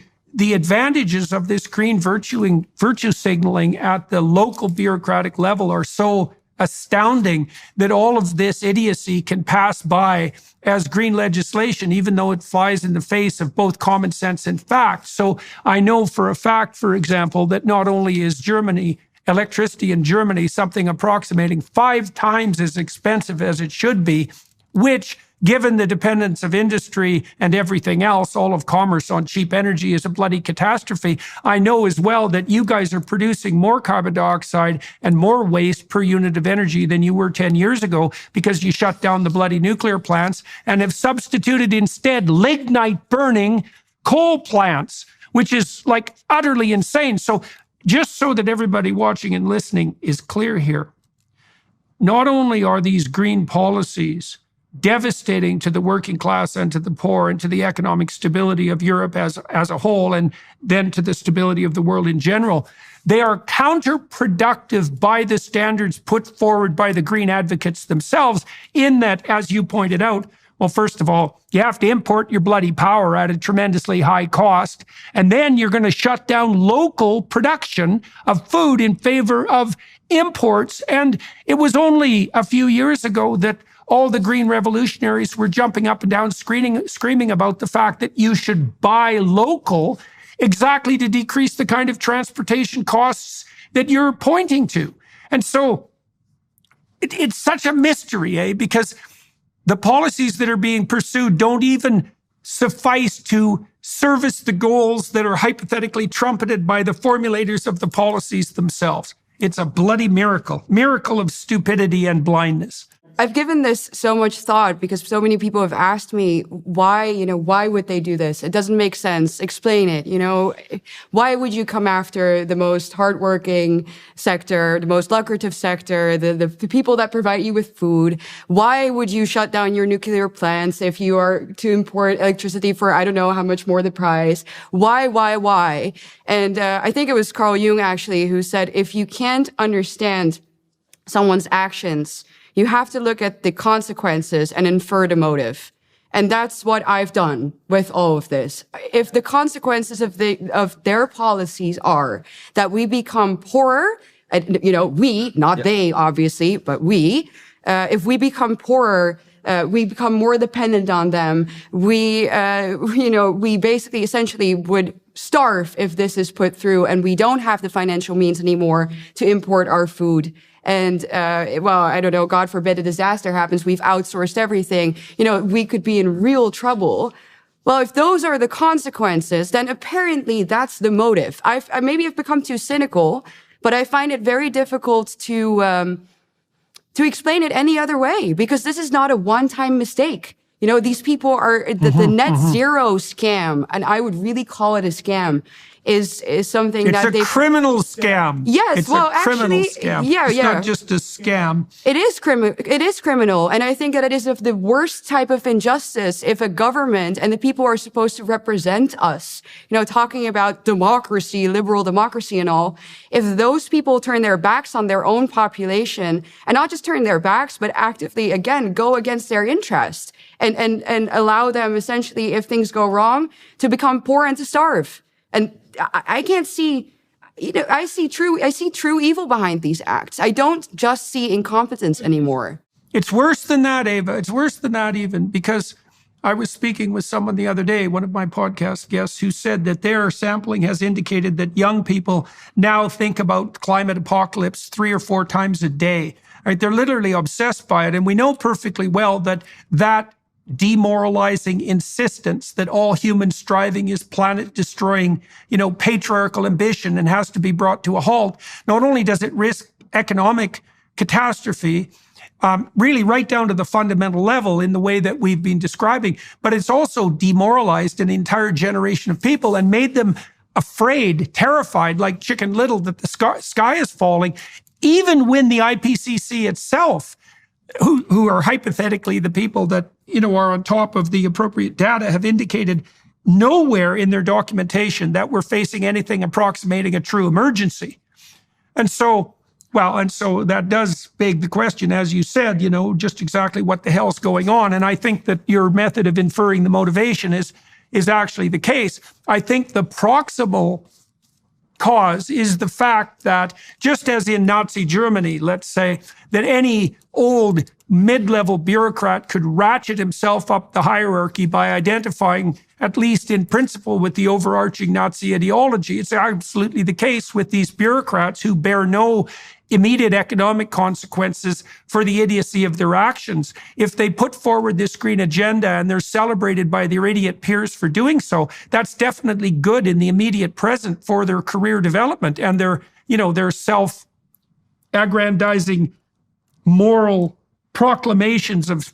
advantages of this green virtue signaling at the local bureaucratic level are so astounding that all of this idiocy can pass by as green legislation, even though it flies in the face of both common sense and fact. So I know for a fact, for example, that not only is electricity in Germany something approximating 5 times as expensive as it should be, which, given the dependence of industry and everything else, all of commerce on cheap energy is a bloody catastrophe. I know as well that you guys are producing more carbon dioxide and more waste per unit of energy than you were 10 years ago because you shut down the bloody nuclear plants and have substituted instead lignite burning coal plants, which is like utterly insane. So just so that everybody watching and listening is clear here, not only are these green policies devastating to the working class and to the poor and to the economic stability of Europe as a whole, and then to the stability of the world in general, they are counterproductive by the standards put forward by the green advocates themselves, in that, as you pointed out, well, first of all, you have to import your bloody power at a tremendously high cost, and then you're going to shut down local production of food in favor of imports. And it was only a few years ago that all the green revolutionaries were jumping up and down, screaming about the fact that you should buy local, exactly to decrease the kind of transportation costs that you're pointing to. And so it's such a mystery, because the policies that are being pursued don't even suffice to service the goals that are hypothetically trumpeted by the formulators of the policies themselves. It's a bloody miracle of stupidity and blindness. I've given this so much thought because so many people have asked me why would they do this? It doesn't make sense. Explain it. Why would you come after the most hardworking sector, the most lucrative sector, the people that provide you with food? Why would you shut down your nuclear plants if you are to import electricity for I don't know how much more the price? Why? And I think it was Carl Jung actually who said, if you can't understand someone's actions, you have to look at the consequences and infer the motive. And that's what I've done with all of this. If the consequences of their policies are that we become poorer, we, not they, obviously, but we, if we become poorer, we become more dependent on them. We basically essentially would starve if this is put through, and we don't have the financial means anymore to import our food. And, I don't know, God forbid a disaster happens, we've outsourced everything. We could be in real trouble. Well, if those are the consequences, then apparently that's the motive. Maybe I've become too cynical, but I find it very difficult to explain it any other way, because this is not a one-time mistake. These people are the net zero scam, and I would really call it a scam, is something it's that a criminal scam. Yes, it's well, a criminal actually, scam. yeah, it's yeah. not just a scam. It is criminal, and I think that it is of the worst type of injustice if a government and the people who are supposed to represent us, talking about democracy, liberal democracy and all, if those people turn their backs on their own population, and not just turn their backs, but actively, again, go against their interest and allow them essentially, if things go wrong, to become poor and to starve. And I can't see, I see true evil behind these acts. I don't just see incompetence anymore. It's worse than that, Ava. It's worse than that even, because I was speaking with someone the other day, one of my podcast guests, who said that their sampling has indicated that young people now think about climate apocalypse 3 or 4 times a day. right? They're literally obsessed by it. And we know perfectly well that demoralizing insistence that all human striving is planet-destroying, patriarchal ambition and has to be brought to a halt. Not only does it risk economic catastrophe, really right down to the fundamental level in the way that we've been describing, but it's also demoralized an entire generation of people and made them afraid, terrified, like Chicken Little, that the sky is falling, even when the IPCC itself, who are hypothetically the people that are on top of the appropriate data, have indicated nowhere in their documentation that we're facing anything approximating a true emergency. And so that does beg the question, as you said, just exactly what the hell's going on. And I think that your method of inferring the motivation is actually the case. I think the proximal cause is the fact that, just as in Nazi Germany, let's say, that any old mid-level bureaucrat could ratchet himself up the hierarchy by identifying, at least in principle, with the overarching Nazi ideology. It's absolutely the case with these bureaucrats who bear no immediate economic consequences for the idiocy of their actions. If they put forward this green agenda and they're celebrated by their idiot peers for doing so, that's definitely good in the immediate present for their career development and their self-aggrandizing moral proclamations of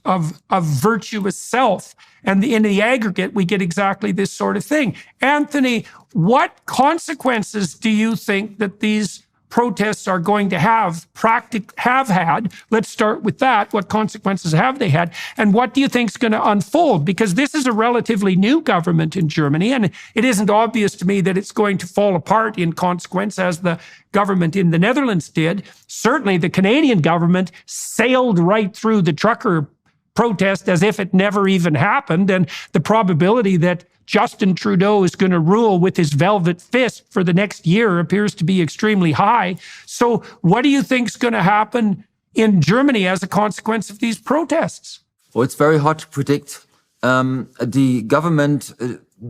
virtuous self. And in the aggregate, we get exactly this sort of thing. Anthony, what consequences do you think that these protests are going to have had? Let's start with that. What consequences have they had? And what do you think is going to unfold? Because this is a relatively new government in Germany, and it isn't obvious to me that it's going to fall apart in consequence as the government in the Netherlands did. Certainly the Canadian government sailed right through the trucker protest as if it never even happened, and the probability that Justin Trudeau is going to rule with his velvet fist for the next year appears to be extremely high. So what do you think is going to happen in Germany as a consequence of these protests? Well, it's very hard to predict. The government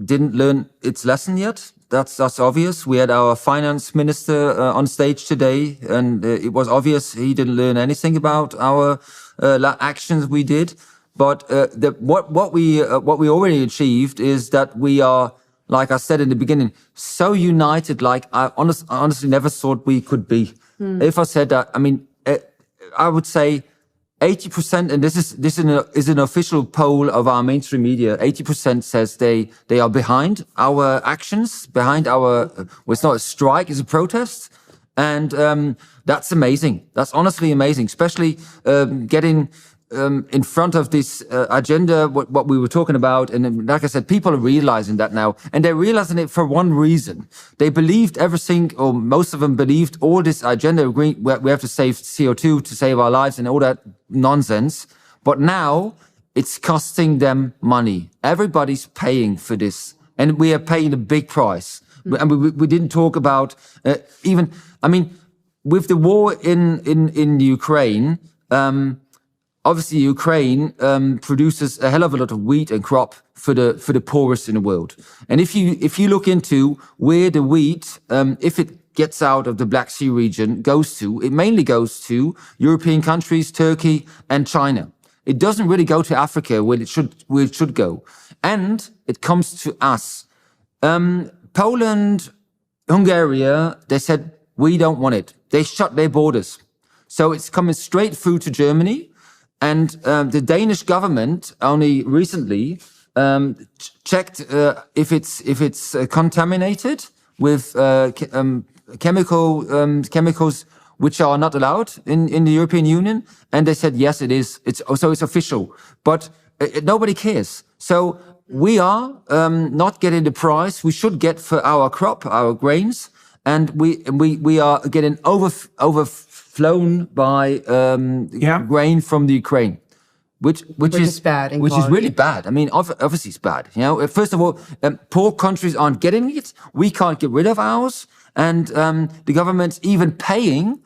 didn't learn its lesson yet. That's obvious. We had our finance minister on stage today, and it was obvious he didn't learn anything about our actions we did. But what we already achieved is that we are, like I said in the beginning, so united. Like I honestly never thought we could be. If I said that, I would say 80%, and this is an official poll of our mainstream media. 80% says they are behind our actions, behind our. Well, it's not a strike; it's a protest, and that's amazing. That's honestly amazing, especially getting in front of this agenda, what we were talking about. And like I said, people are realizing that now. And they're realizing it for one reason. They believed everything, or most of them believed all this agenda, we have to save CO2 to save our lives and all that nonsense. But now it's costing them money. Everybody's paying for this. And we are paying a big price. And we didn't talk about with the war in Ukraine, obviously, Ukraine produces a hell of a lot of wheat and crop for the poorest in the world. And if you look into where the wheat, if it gets out of the Black Sea region, goes to, it mainly goes to European countries, Turkey and China. It doesn't really go to Africa where it should go, and it comes to us. Poland, Hungary, they said we don't want it. They shut their borders, so it's coming straight through to Germany. And the Danish government only recently checked if it's contaminated with chemicals which are not allowed in the European Union, and they said yes, it is. It's official, but nobody cares. So we are not getting the price we should get for our crop, our grains, and we are getting overflown by grain from the Ukraine, which is bad, which is really bad. Obviously it's bad. First of all, poor countries aren't getting it. We can't get rid of ours, and the government's even paying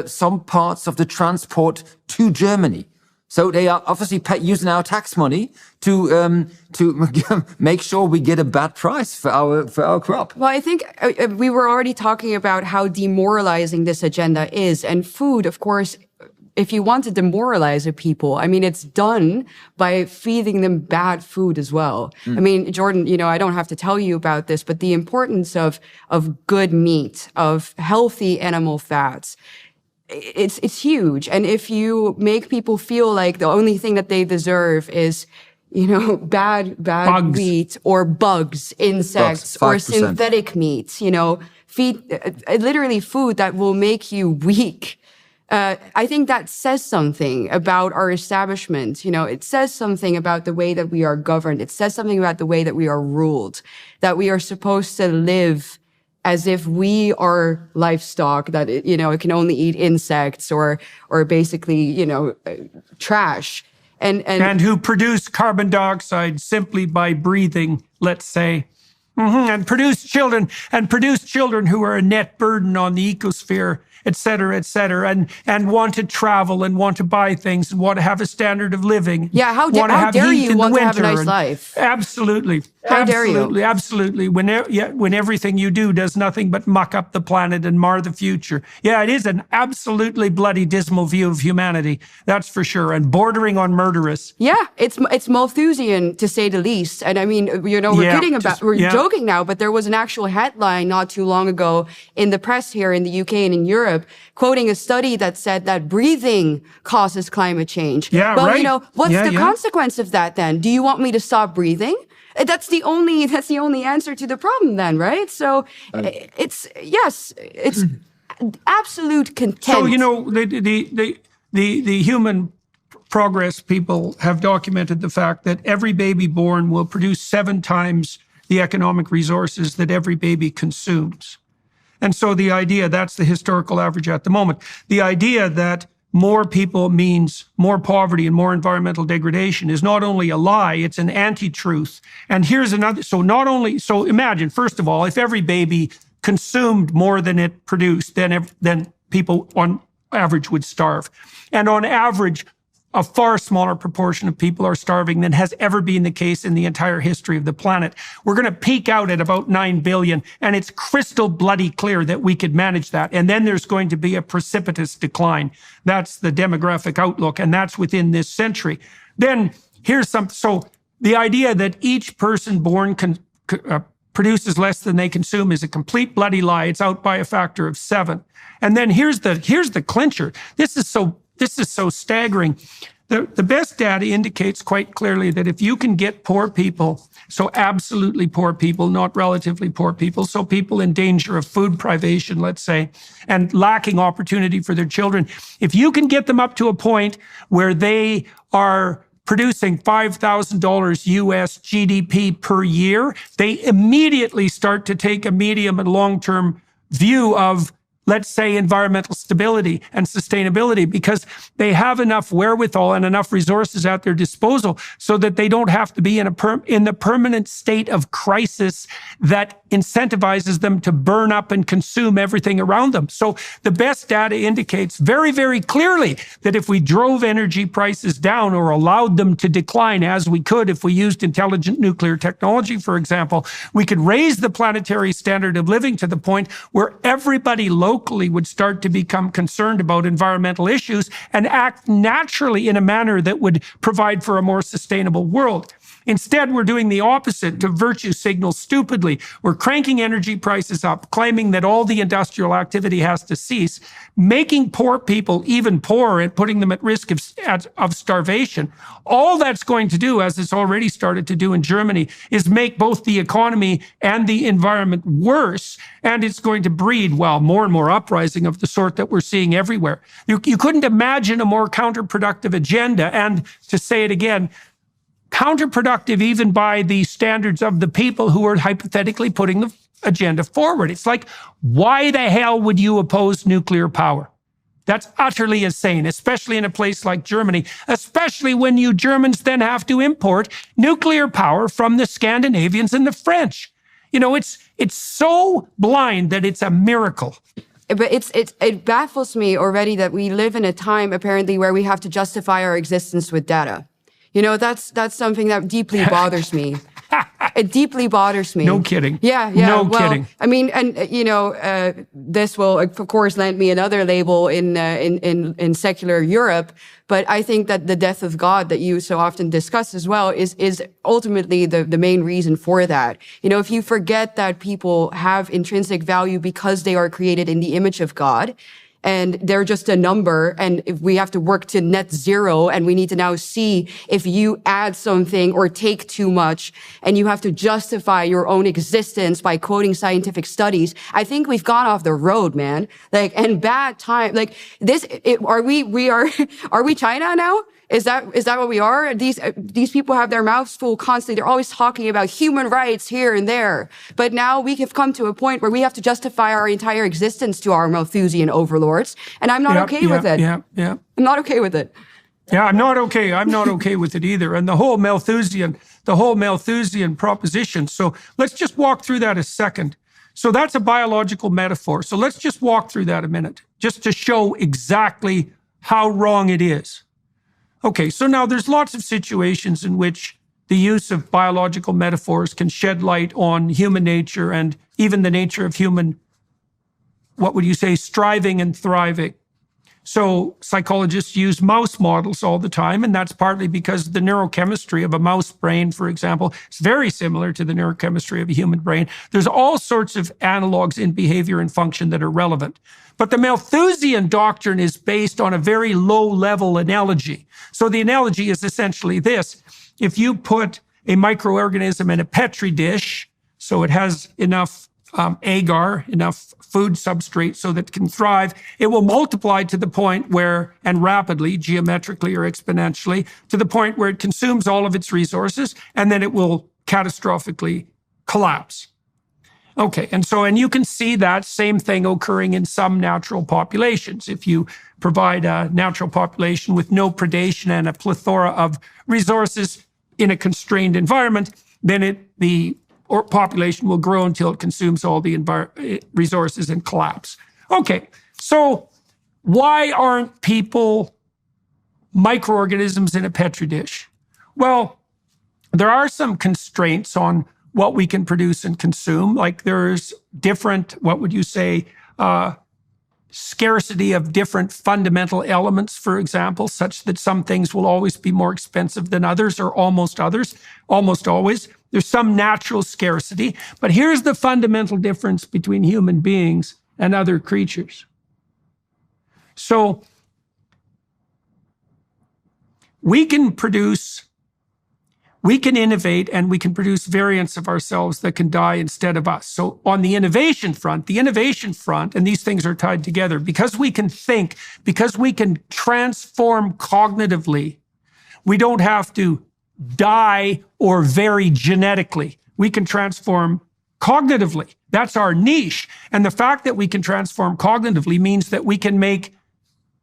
some parts of the transport to Germany. So they are obviously using our tax money to make sure we get a bad price for our crop. Well, I think we were already talking about how demoralizing this agenda is, and food, of course, if you want to demoralize a people, I mean, it's done by feeding them bad food as well. I mean, Jordan, you know, I don't have to tell you about this, but the importance of good meat, of healthy animal fats, it's huge. And if you make people feel like the only thing that they deserve is, you know, bad Bugs. meat or bugs, insects, or 5%. synthetic meats, you know, feed literally food that will make you weak. I think that says something about our establishment. You know, it says something about the way that we are governed. It says something about the way that we are ruled, that we are supposed to live as if we are livestock, that, you know, it can only eat insects or basically, you know, trash. And who produce carbon dioxide simply by breathing, let's say. And produce children who are a net burden on the ecosphere, et cetera, and want to travel and want to buy things and want to have a standard of living. Yeah, how dare you want to have a nice life? Absolutely. How dare you? Absolutely. When everything you do does nothing but muck up the planet and mar the future. Yeah, it is an absolutely bloody dismal view of humanity. That's for sure. And bordering on murderous. Yeah, it's Malthusian to say the least. And I mean, you know, we're joking now, but there was an actual headline not too long ago in the press here in the UK and in Europe, quoting a study that said that breathing causes climate change. Yeah, well, right. you know, what's the consequence of that then? Do you want me to stop breathing? That's the only answer to the problem then, right? So it's absolute contempt. So, you know, the human progress people have documented the fact that every baby born will produce 7 times the economic resources that every baby consumes. And so the idea, that's the historical average at the moment, the idea that more people means more poverty and more environmental degradation is not only a lie, it's an anti-truth. And here's another, so imagine, first of all, if every baby consumed more than it produced, then people on average would starve. And on average, a far smaller proportion of people are starving than has ever been the case in the entire history of the planet. We're going to peak out at about 9 billion, and it's crystal bloody clear that we could manage that. And then there's going to be a precipitous decline. That's the demographic outlook, and that's within this century. Then so the idea that each person born produces less than they consume is a complete bloody lie. It's out by a factor of 7. And then here's the clincher. This is so staggering. The best data indicates quite clearly that if you can get poor people, so absolutely poor people, not relatively poor people, so people in danger of food privation, let's say, and lacking opportunity for their children, if you can get them up to a point where they are producing $5,000 US GDP per year, they immediately start to take a medium and long-term view of, let's say, environmental stability and sustainability, because they have enough wherewithal and enough resources at their disposal so that they don't have to be in the permanent state of crisis that incentivizes them to burn up and consume everything around them. So the best data indicates very, very clearly that if we drove energy prices down or allowed them to decline, as we could if we used intelligent nuclear technology, for example, we could raise the planetary standard of living to the point where everybody locally would start to become concerned about environmental issues and act naturally in a manner that would provide for a more sustainable world. Instead, we're doing the opposite to virtue signal stupidly. We're cranking energy prices up, claiming that all the industrial activity has to cease, making poor people even poorer and putting them at risk of starvation. All that's going to do, as it's already started to do in Germany, is make both the economy and the environment worse, and it's going to breed, well, more and more uprising of the sort that we're seeing everywhere. You couldn't imagine a more counterproductive agenda, and to say it again, counterproductive even by the standards of the people who are hypothetically putting the agenda forward. It's like, why the hell would you oppose nuclear power? That's utterly insane, especially in a place like Germany, especially when you Germans then have to import nuclear power from the Scandinavians and the French. You know, it's so blind that it's a miracle. But it baffles me already that we live in a time apparently where we have to justify our existence with data. You know, that's something that deeply bothers me. It deeply bothers me. No kidding. Yeah. No well, kidding. I mean, and this will, of course, land me another label in secular Europe. But I think that the death of God that you so often discuss as well is ultimately the main reason for that. If you forget that people have intrinsic value because they are created in the image of God, and they're just a number, and if we have to work to net zero, and we need to now see if you add something or take too much, and you have to justify your own existence by quoting scientific studies. I think we've gone off the road, man. And bad time. Are we China now? Is that what we are? These people have their mouths full constantly. They're always talking about human rights here and there. But now we have come to a point where we have to justify our entire existence to our Malthusian overlords. And I'm not okay with it. Yeah. I'm not okay with it. Yeah, I'm not okay. I'm not okay with it either. And the whole Malthusian proposition. So let's just walk through that a second. So that's a biological metaphor. So let's just walk through that a minute, just to show exactly how wrong it is. Okay, so now there's lots of situations in which the use of biological metaphors can shed light on human nature and even the nature of human, what would you say, striving and thriving. So psychologists use mouse models all the time, and that's partly because the neurochemistry of a mouse brain, for example, is very similar to the neurochemistry of a human brain. There's all sorts of analogs in behavior and function that are relevant. But the Malthusian doctrine is based on a very low-level analogy. So the analogy is essentially this. If you put a microorganism in a Petri dish, so it has enough agar, enough food substrate so that it can thrive, it will multiply to the point where, and rapidly, geometrically or exponentially, to the point where it consumes all of its resources, and then it will catastrophically collapse. Okay, and you can see that same thing occurring in some natural populations. If you provide a natural population with no predation and a plethora of resources in a constrained environment, then the population will grow until it consumes all the resources and collapse. Okay, so why aren't people microorganisms in a Petri dish? Well, there are some constraints on what we can produce and consume. Like there's different, what would you say, scarcity of different fundamental elements, for example, such that some things will always be more expensive than others, or almost always. There's some natural scarcity. But here's the fundamental difference between human beings and other creatures. So we can innovate, and we can produce variants of ourselves that can die instead of us. So on the innovation front, and these things are tied together, because we can think, because we can transform cognitively, we don't have to die or vary genetically. We can transform cognitively. That's our niche. And the fact that we can transform cognitively means that we can make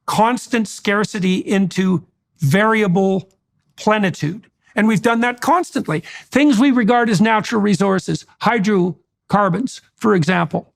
constant scarcity into variable plenitude. And we've done that constantly. Things we regard as natural resources, hydrocarbons, for example,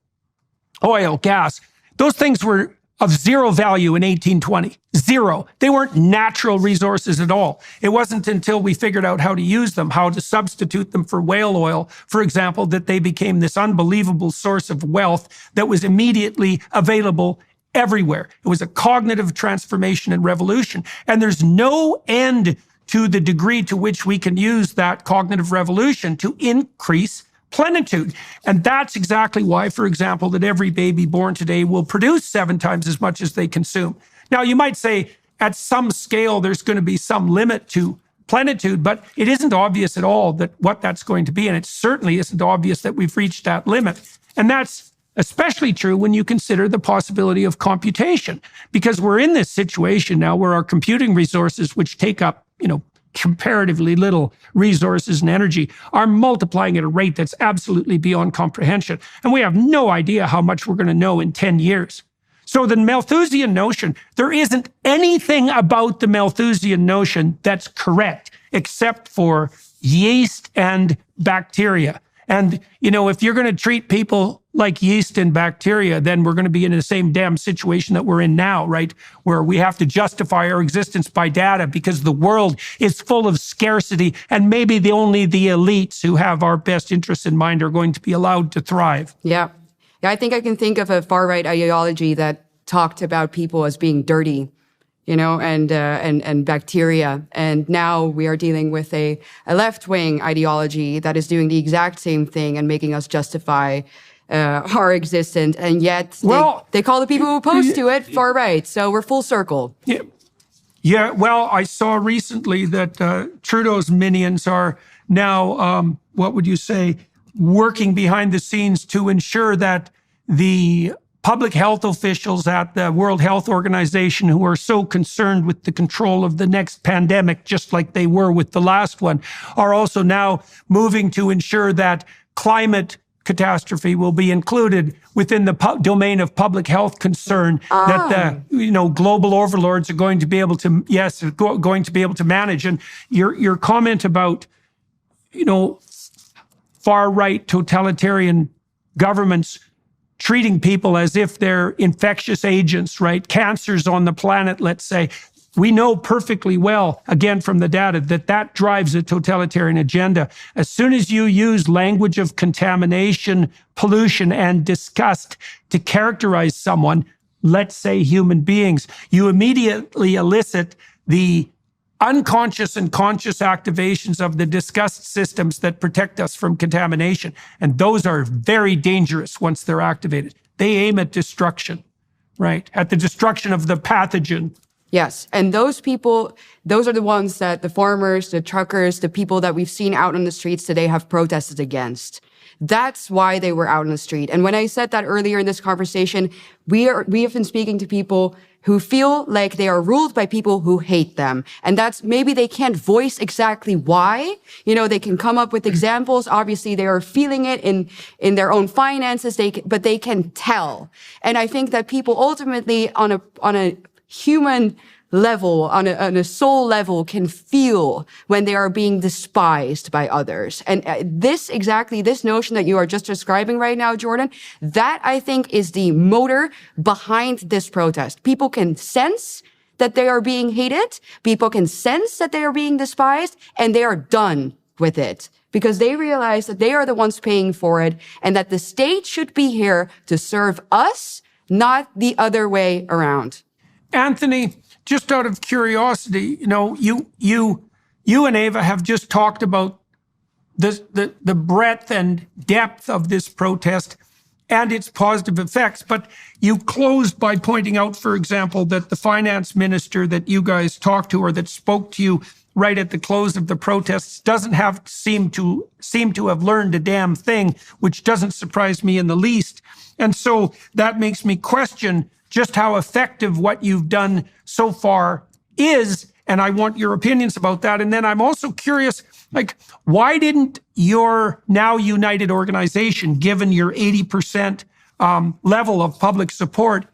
oil, gas, those things were of zero value in 1820. Zero. They weren't natural resources at all. It wasn't until we figured out how to use them, how to substitute them for whale oil, for example, that they became this unbelievable source of wealth that was immediately available everywhere. It was a cognitive transformation and revolution. And there's no end to the degree to which we can use that cognitive revolution to increase plenitude. And that's exactly why, for example, that every baby born today will produce 7 times as much as they consume. Now, you might say at some scale, there's going to be some limit to plenitude, but it isn't obvious at all that what that's going to be. And it certainly isn't obvious that we've reached that limit. And that's especially true when you consider the possibility of computation, because we're in this situation now where our computing resources, which take up, comparatively little resources and energy, are multiplying at a rate that's absolutely beyond comprehension. And we have no idea how much we're going to know in 10 years. So the Malthusian notion, there isn't anything about the Malthusian notion that's correct, except for yeast and bacteria. And, if you're going to treat people like yeast and bacteria, then we're going to be in the same damn situation that we're in now, right? Where we have to justify our existence by data because the world is full of scarcity, and maybe only the elites who have our best interests in mind are going to be allowed to thrive. Yeah. I think I can think of a far-right ideology that talked about people as being dirty, and bacteria. And now we are dealing with a left-wing ideology that is doing the exact same thing and making us justify our existence. And yet they call the people who oppose to it far right. So we're full circle. Yeah. Yeah. Well, I saw recently that Trudeau's minions are now, what would you say, working behind the scenes to ensure that the public health officials at the World Health Organization, who are so concerned with the control of the next pandemic, just like they were with the last one, are also now moving to ensure that climate catastrophe will be included within the domain of public health concern, that the global overlords are going to be able to, going to be able to manage. And your comment about, far-right totalitarian governments treating people as if they're infectious agents, right? Cancers on the planet, let's say. We know perfectly well, again, from the data, that drives a totalitarian agenda. As soon as you use language of contamination, pollution, and disgust to characterize someone, let's say human beings, you immediately elicit the unconscious and conscious activations of the disgust systems that protect us from contamination. And those are very dangerous once they're activated. They aim at destruction, right? At the destruction of the pathogen. Yes. And those people, those are the ones that the farmers, the truckers, the people that we've seen out on the streets today have protested against. That's why they were out on the street. And when I said that earlier in this conversation, we have been speaking to people who feel like they are ruled by people who hate them. And that's, maybe they can't voice exactly why. They can come up with examples. Obviously, they are feeling it in their own finances, but they can tell. And I think that people ultimately on a human level, on a soul level, can feel when they are being despised by others. And this notion that you are just describing right now, Jordan, that I think is the motor behind this protest. People can sense that they are being hated. People can sense that they are being despised, and they are done with it because they realize that they are the ones paying for it and that the state should be here to serve us, not the other way around. Anthony, just out of curiosity, you and Ava have just talked about the breadth and depth of this protest and its positive effects, but you closed by pointing out, for example, that the finance minister that you guys talked to or that spoke to you right at the close of the protests doesn't seem to have learned a damn thing, which doesn't surprise me in the least. And so that makes me question just how effective what you've done so far is, and I want your opinions about that. And then I'm also curious, why didn't your now united organization, given your 80% level of public support,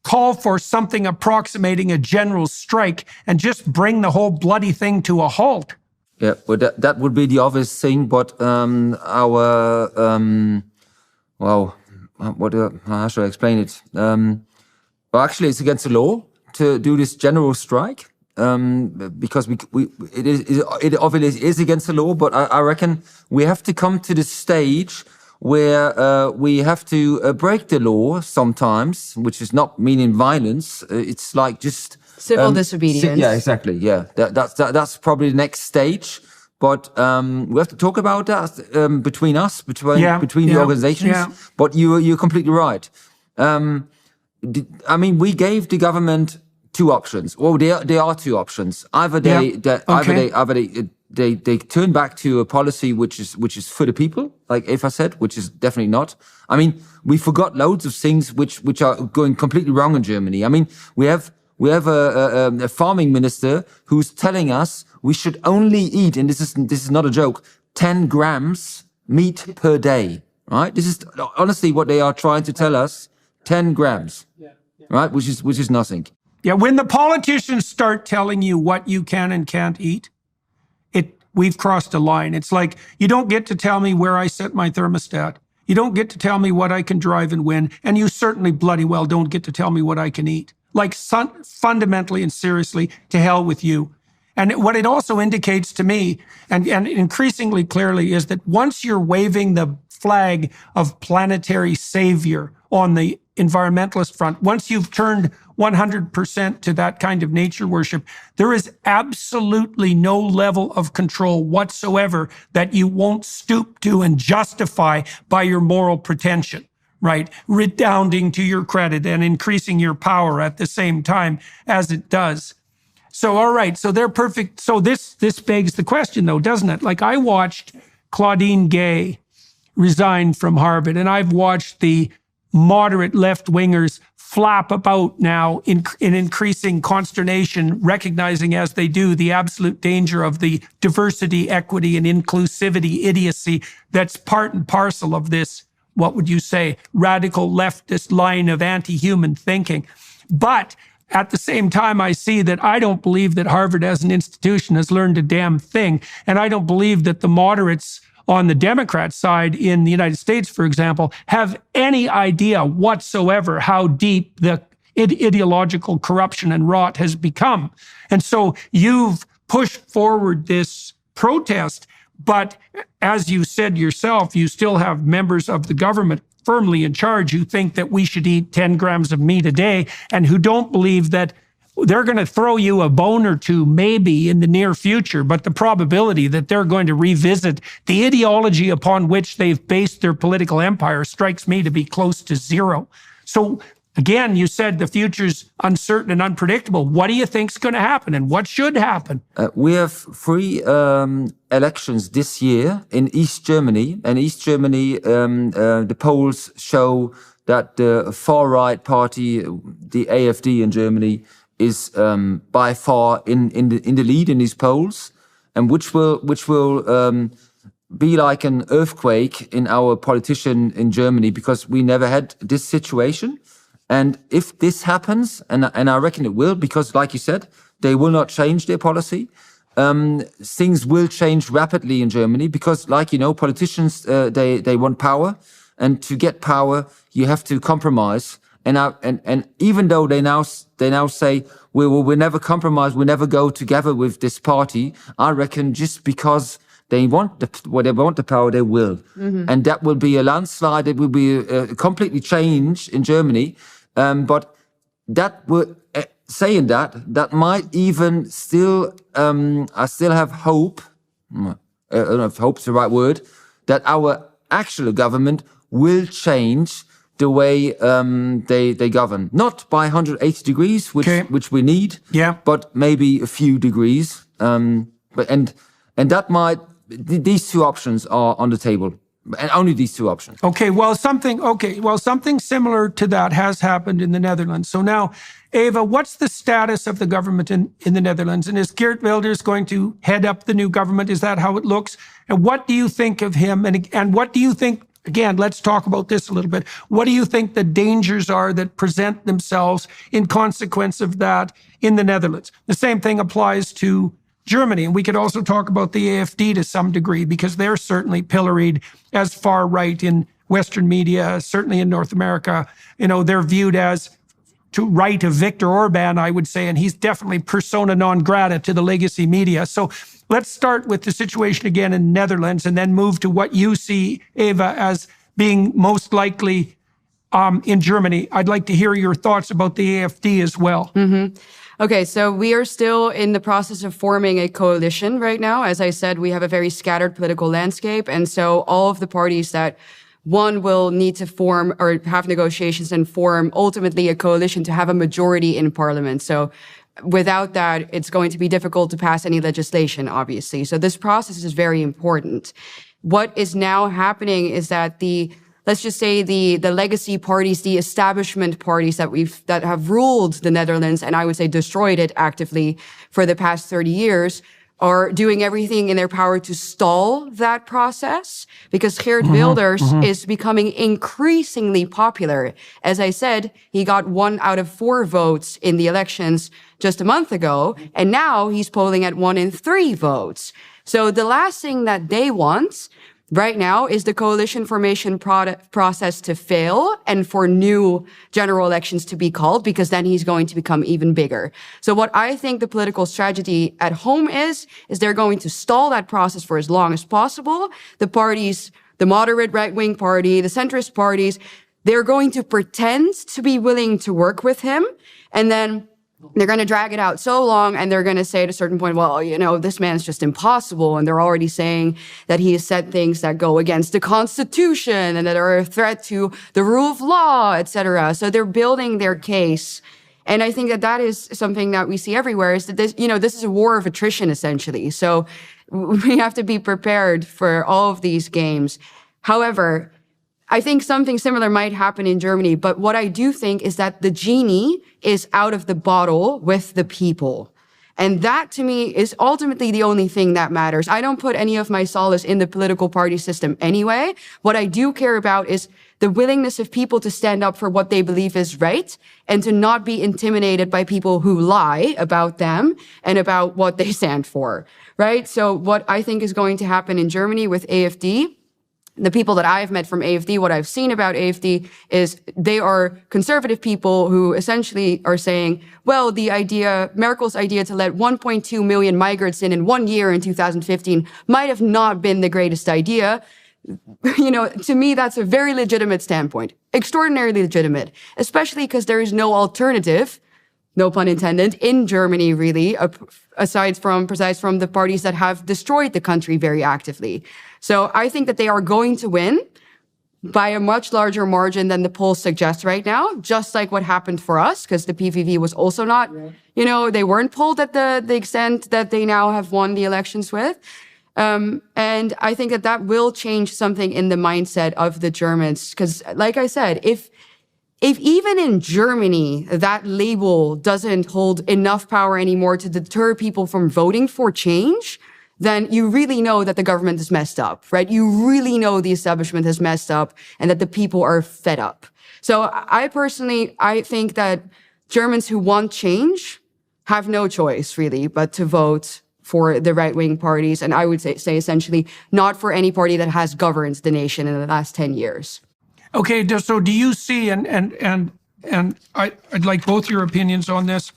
call for something approximating a general strike and just bring the whole bloody thing to a halt? Yeah, well, that would be the obvious thing, but how should I explain it? Well, actually, it's against the law to do this general strike because it obviously is against the law. But I reckon we have to come to the stage where we have to break the law sometimes, which is not meaning violence. It's like just civil disobedience. Yeah, exactly. Yeah, that's probably the next stage. But we have to talk about that between us, between the organizations. Yeah. But you're completely right. We gave the government two options. Well, there are two options. Either they turn back to a policy which is for the people, like Eva said, which is definitely not. We forgot loads of things which are going completely wrong in Germany. We have a farming minister who's telling us we should only eat, and this is not a joke, 10 grams meat per day. Right? This is honestly what they are trying to tell us. 10 grams, right? Which is nothing. Yeah, when the politicians start telling you what you can and can't eat, we've crossed a line. It's like, you don't get to tell me where I set my thermostat. You don't get to tell me what I can drive and when. And you certainly bloody well don't get to tell me what I can eat. Like, fundamentally and seriously, to hell with you. And what it also indicates to me, and increasingly clearly, is that once you're waving the flag of planetary savior on the environmentalist front, once you've turned 100% to that kind of nature worship, there is absolutely no level of control whatsoever that you won't stoop to and justify by your moral pretension, right? Redounding to your credit and increasing your power at the same time as it does. So, all right, so they're perfect. So this begs the question, though, doesn't it? Like, I watched Claudine Gay resign from Harvard, and I've watched the moderate left-wingers flap about now in increasing consternation, recognizing as they do the absolute danger of the diversity, equity, and inclusivity idiocy that's part and parcel of this, what would you say, radical leftist line of anti-human thinking. But at the same time, I see that I don't believe that Harvard as an institution has learned a damn thing. And I don't believe that the moderates on the Democrat side in the United States, for example, have any idea whatsoever how deep the ideological corruption and rot has become. And so you've pushed forward this protest, but as you said yourself, you still have members of the government firmly in charge who think that we should eat 10 grams of meat a day and who don't believe that they're going to throw you a bone or two maybe in the near future, but the probability that they're going to revisit the ideology upon which they've based their political empire strikes me to be close to zero. So again, you said the future's uncertain and unpredictable. What do you think's going to happen and what should happen? We have 3 elections this year in East Germany. And East Germany, the polls show that the far-right party, the AfD in Germany, is by far in the lead in these polls, and which will be like an earthquake in our politician in Germany, because we never had this situation. And if this happens, and I reckon it will, because like you said, they will not change their policy. Things will change rapidly in Germany because, like, you know, politicians, they want power, and to get power, you have to compromise. And even though they now say we'll never compromise, we'll never go together with this party, I reckon just because they want the power, they will. Mm-hmm. And that will be a landslide. It will be a completely change in Germany. But that will, saying that might even still, I still have hope. I don't know if hope's the right word, that our actual government will change the way they govern. Not by 180 degrees, which we need, but maybe a few degrees. And that might, these 2 options are on the table. And only these 2 options. Something similar to that has happened in the Netherlands. So now, Eva, what's the status of the government in the Netherlands? And is Geert Wilders going to head up the new government? Is that how it looks? And what do you think of him? And what do you think, again, let's talk about this a little bit. What do you think the dangers are that present themselves in consequence of that in the Netherlands? The same thing applies to Germany. And we could also talk about the AfD to some degree, because they're certainly pilloried as far right in Western media, certainly in North America. You know, they're viewed as to right of Viktor Orban, I would say, and he's definitely persona non grata to the legacy media. So let's start with the situation again in the Netherlands and then move to what you see, Eva, as being most likely in Germany. I'd like to hear your thoughts about the AfD as well. Mm-hmm. Okay, so we are still in the process of forming a coalition right now. As I said, we have a very scattered political landscape. And so all of the parties that one will need to form or have negotiations and form ultimately a coalition to have a majority in parliament. So without that, it's going to be difficult to pass any legislation, obviously. So this process is very important. What is now happening is that let's just say the legacy parties, the establishment parties that have ruled the Netherlands, and I would say destroyed it actively for the past 30 years, are doing everything in their power to stall that process, because Geert Wilders is becoming increasingly popular. As I said, he got 1 out of 4 votes in the elections just a month ago, and now he's polling at 1 in 3 votes. So the last thing that they want right now is the coalition formation process to fail and for new general elections to be called, because then he's going to become even bigger. So what I think the political strategy at home is they're going to stall that process for as long as possible. The parties, the moderate right-wing party, the centrist parties, they're going to pretend to be willing to work with him, and then they're going to drag it out so long, and they're going to say at a certain point, well, you know, this man's just impossible. And they're already saying that he has said things that go against the Constitution and that are a threat to the rule of law, etc. So they're building their case. And I think that that is something that we see everywhere, is that this, you know, this is a war of attrition, essentially. So we have to be prepared for all of these games. However, I think something similar might happen in Germany, but what I do think is that the genie is out of the bottle with the people. And that, to me, is ultimately the only thing that matters. I don't put any of my solace in the political party system anyway. What I do care about is the willingness of people to stand up for what they believe is right and to not be intimidated by people who lie about them and about what they stand for, right? So what I think is going to happen in Germany with AfD, the people that I've met from AfD, what I've seen about AfD is they are conservative people who essentially are saying, well, the idea, Merkel's idea to let 1.2 million migrants in 1 year in 2015 might have not been the greatest idea. You know, to me, that's a very legitimate standpoint, extraordinarily legitimate, especially because there is no alternative, no pun intended, in Germany, really, aside from the parties that have destroyed the country very actively. So I think that they are going to win by a much larger margin than the polls suggest right now, just like what happened for us, because the PVV was also not, you know, they weren't polled at the extent that they now have won the elections with. And I think that that will change something in the mindset of the Germans, because like I said, if even in Germany, that label doesn't hold enough power anymore to deter people from voting for change, then you really know that the government is messed up, right? You really know the establishment has messed up and that the people are fed up. So I think that Germans who want change have no choice, really, but to vote for the right-wing parties. And I would say essentially not for any party that has governed the nation in the last 10 years. Okay, so do you see, and I'd like both your opinions on this.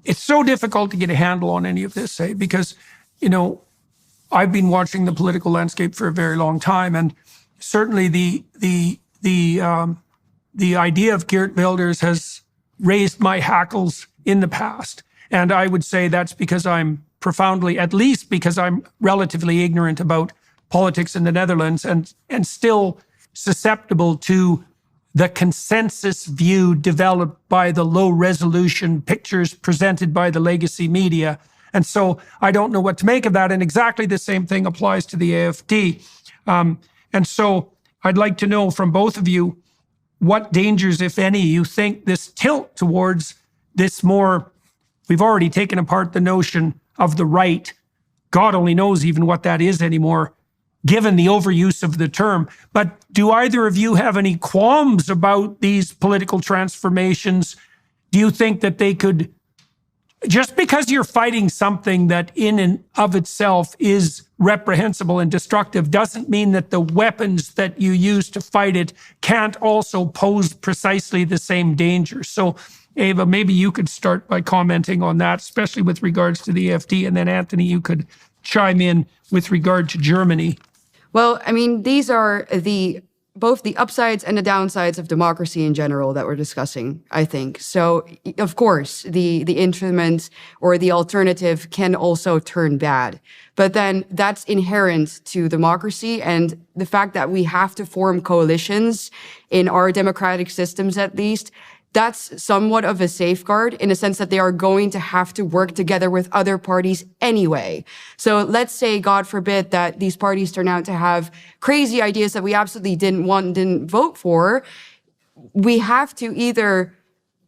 It's so difficult to get a handle on any of this, because, you know, I've been watching the political landscape for a very long time, and certainly the idea of Geert Wilders has raised my hackles in the past. And I would say that's because I'm at least because I'm relatively ignorant about politics in the Netherlands and still susceptible to the consensus view developed by the low-resolution pictures presented by the legacy media. And so I don't know what to make of that. And exactly the same thing applies to the AfD. And so I'd like to know from both of you what dangers, if any, you think this tilt towards this more, we've already taken apart the notion of the right. God only knows even what that is anymore, given the overuse of the term. But do either of you have any qualms about these political transformations? Do you think that they could, just because you're fighting something that in and of itself is reprehensible and destructive, doesn't mean that the weapons that you use to fight it can't also pose precisely the same danger? So, Eva, maybe you could start by commenting on that, especially with regards to the AfD, and then Anthony, you could chime in with regard to Germany. Well, I mean, these are both the upsides and the downsides of democracy in general that we're discussing, I think. So, of course, the instrument or the alternative can also turn bad. But then that's inherent to democracy, and the fact that we have to form coalitions in our democratic systems, at least, that's somewhat of a safeguard in a sense that they are going to have to work together with other parties anyway. So let's say, God forbid, that these parties turn out to have crazy ideas that we absolutely didn't want and didn't vote for. We have to either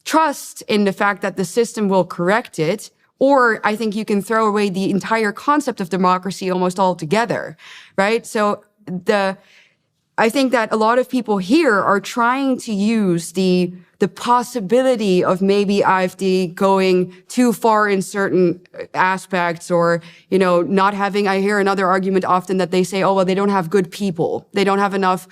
trust in the fact that the system will correct it, or I think you can throw away the entire concept of democracy almost altogether, right? So I think that a lot of people here are trying to use the possibility of maybe AfD going too far in certain aspects, or, not having, I hear another argument often that they say, oh, well, they don't have good people. They don't have enough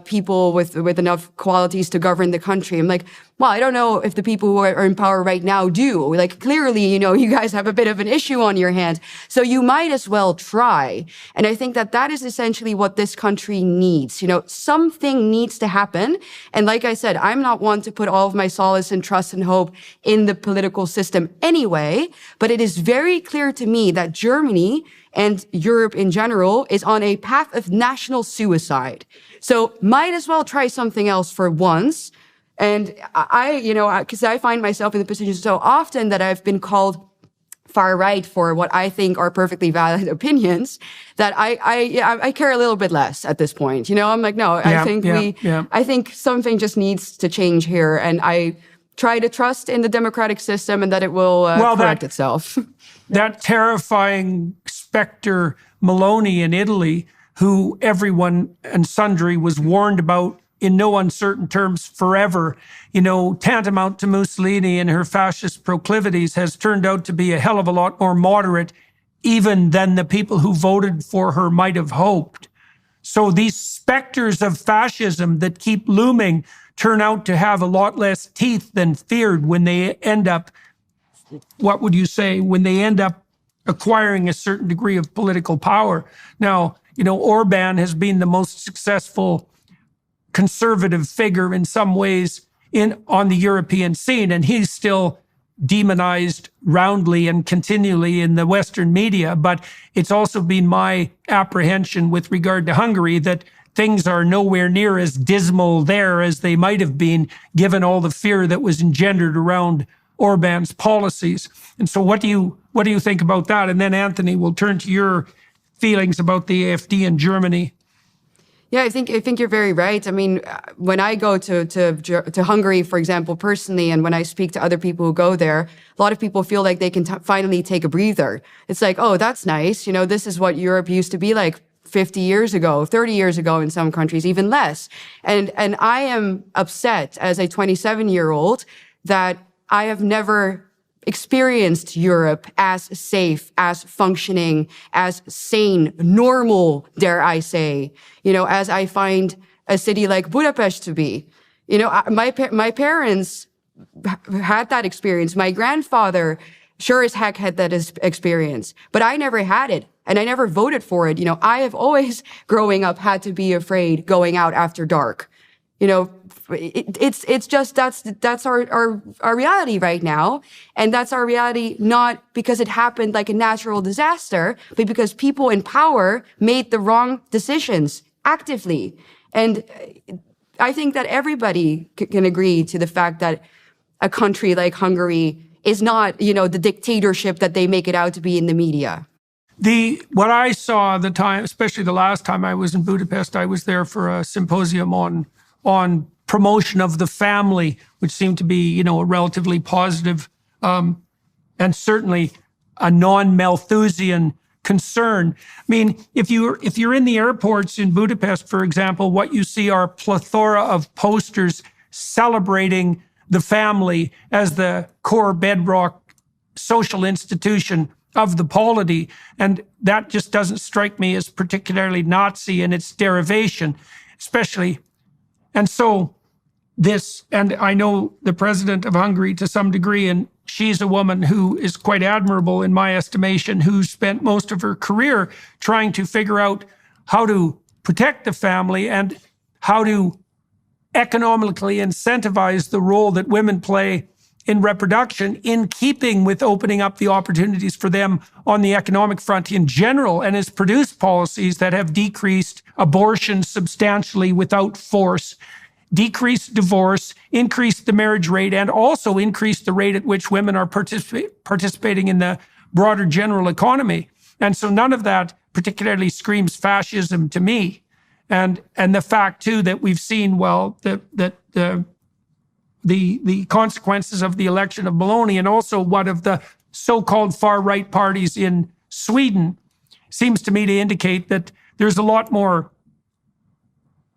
people with enough qualities to govern the country. I'm like, well, I don't know if the people who are in power right now do. Like, clearly, you guys have a bit of an issue on your hands. So you might as well try. And I think that is essentially what this country needs. Something needs to happen. And like I said, I'm not one to put all of my solace and trust and hope in the political system anyway. But it is very clear to me that Germany and Europe in general is on a path of national suicide. So might as well try something else for once. And because I find myself in the position so often that I've been called far right for what I think are perfectly valid opinions, that I care a little bit less at this point. I'm like, no, I think something just needs to change here. And I try to trust in the democratic system and that it will correct itself. That terrifying specter Meloni in Italy, who everyone and sundry was warned about in no uncertain terms forever, tantamount to Mussolini and her fascist proclivities, has turned out to be a hell of a lot more moderate even than the people who voted for her might have hoped. So these specters of fascism that keep looming turn out to have a lot less teeth than feared when they end up, when they end up acquiring a certain degree of political power. Now, Orban has been the most successful conservative figure in some ways on the European scene, and he's still demonized roundly and continually in the Western media. But it's also been my apprehension with regard to Hungary that things are nowhere near as dismal there as they might have been, given all the fear that was engendered around Orban's policies. And so what do you think about that? And then, Anthony, we'll turn to your feelings about the AfD in Germany. Yeah, I think you're very right. I mean, when I go to Hungary, for example, personally, and when I speak to other people who go there, a lot of people feel like they can finally take a breather. It's like, oh, that's nice. This is what Europe used to be like 50 years ago, 30 years ago in some countries, even less. And I am upset as a 27-year-old that I have never experienced Europe as safe, as functioning, as sane, normal, dare I say, as I find a city like Budapest to be. My parents had that experience. My grandfather sure as heck had that experience, but I never had it, and I never voted for it. I have always, growing up, had to be afraid going out after dark. It's just that's our reality right now. And that's our reality not because it happened like a natural disaster, but because people in power made the wrong decisions actively. And I think that everybody can agree to the fact that a country like Hungary is not, the dictatorship that they make it out to be in the media. What I saw the time, especially the last time I was in Budapest, I was there for a symposium on promotion of the family, which seemed to be, a relatively positive and certainly a non-Malthusian concern. I mean, if you're in the airports in Budapest, for example, what you see are a plethora of posters celebrating the family as the core bedrock social institution of the polity. And that just doesn't strike me as particularly Nazi in its derivation, especially. And so and I know the president of Hungary to some degree, and she's a woman who is quite admirable in my estimation, who spent most of her career trying to figure out how to protect the family and how to economically incentivize the role that women play in reproduction, in keeping with opening up the opportunities for them on the economic front in general, and has produced policies that have decreased abortion substantially without force, decreased divorce, increased the marriage rate, and also increased the rate at which women are participating in the broader general economy. And so none of that particularly screams fascism to me. And the fact, too, that we've seen, the consequences of the election of Meloni, and also what of the so-called far-right parties in Sweden seems to me to indicate that there's a lot more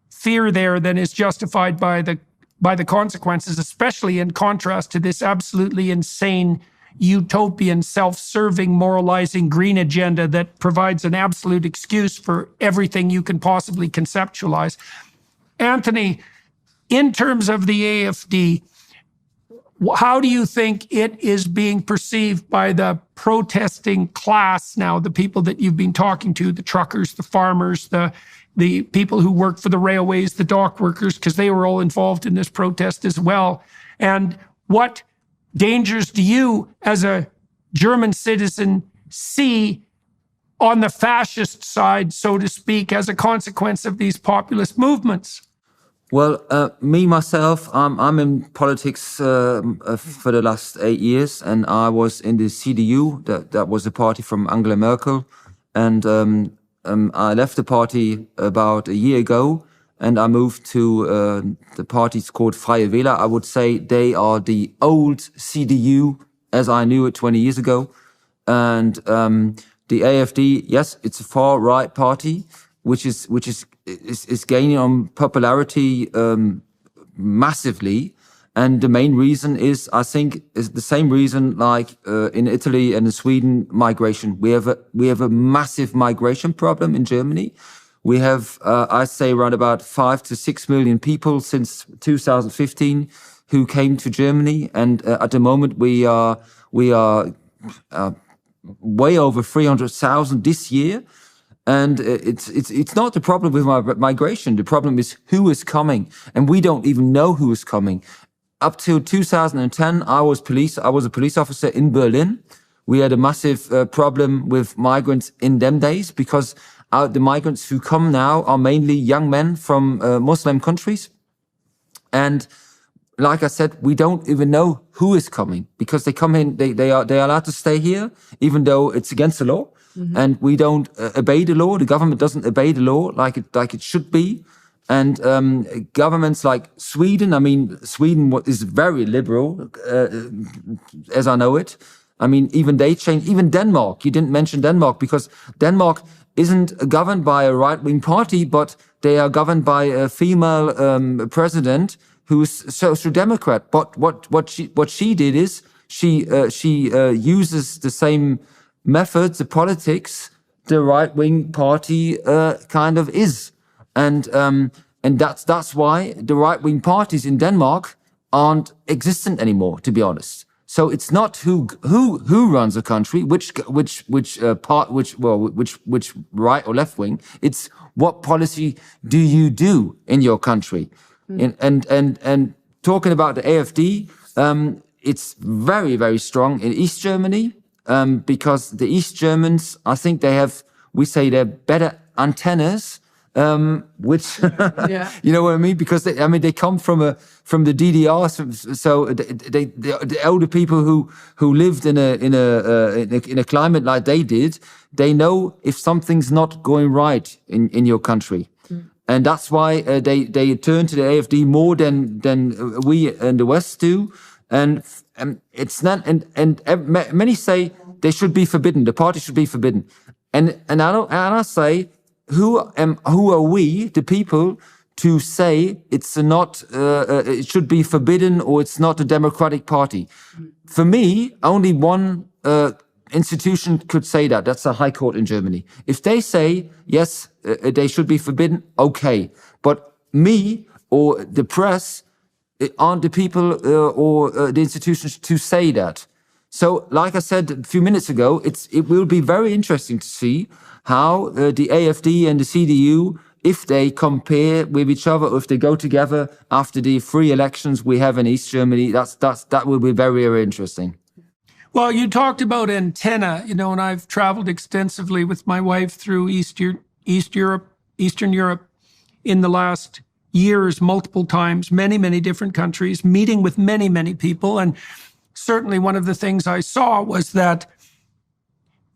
fear there than is justified by the consequences, especially in contrast to this absolutely insane utopian, self-serving, moralizing green agenda that provides an absolute excuse for everything you can possibly conceptualize. Anthony, in terms of the AFD, how do you think it is being perceived by the protesting class now, the people that you've been talking to, the truckers, the farmers, the people who work for the railways, the dock workers, because they were all involved in this protest as well? And what dangers do you, as a German citizen, see on the fascist side, so to speak, as a consequence of these populist movements? Well, myself, I'm in politics for the last 8 years, and I was in the CDU. That was a party from Angela Merkel, and I left the party about a year ago, and I moved to the party's called Freie Wähler. I would say they are the old CDU as I knew it 20 years ago, and the AFD, yes, it's a far right party, which is gaining on popularity massively. And the main reason is, I think, is the same reason like in Italy and in Sweden, migration. We have a massive migration problem in Germany. We have, I say, around about 5 to 6 million people since 2015 who came to Germany, and at the moment we are way over 300,000 this year. And it's not the problem with migration. The problem is who is coming, and we don't even know who is coming. Up till 2010, I was a police officer in Berlin. We had a massive problem with migrants in them days because the migrants who come now are mainly young men from Muslim countries. And like I said, we don't even know who is coming because they come in, they are allowed to stay here, even though it's against the law. Mm-hmm. And we don't obey the law. The government doesn't obey the law like it should be. And governments like Sweden, I mean, Sweden is very liberal, as I know it. I mean, even they changed, even Denmark. You didn't mention Denmark because Denmark isn't governed by a right-wing party, but they are governed by a female president who's social democrat. But what she did is she uses the same methods, the politics, the right-wing party kind of is. And that's why the right-wing parties in Denmark aren't existent anymore, to be honest. So it's not who runs a country, which right or left wing. It's what policy do you do in your country? Mm. And talking about the AfD, it's very, very strong in East Germany, because the East Germans, I think they're better antennas. Which yeah. You know what I mean? Because they come from the DDR, so the elder people who lived in a climate like they did, they know if something's not going right in your country, and that's why they turn to the AfD more than we in the West do, and it's not and many say they should be forbidden. The party should be forbidden, and I say. Who are we, the people, to say it's not, it should be forbidden or it's not a democratic party? For me, only one institution could say that. That's the High Court in Germany. If they say, yes, they should be forbidden, okay. But me or the press aren't the people or the institutions to say that. So, like I said a few minutes ago, it will be very interesting to see how the AfD and the CDU, if they compare with each other, or if they go together after the free elections we have in East Germany, that will be very, very interesting. Well, you talked about antenna, and I've traveled extensively with my wife through Eastern Europe in the last years, multiple times, many, many different countries, meeting with many, many people. And certainly one of the things I saw was that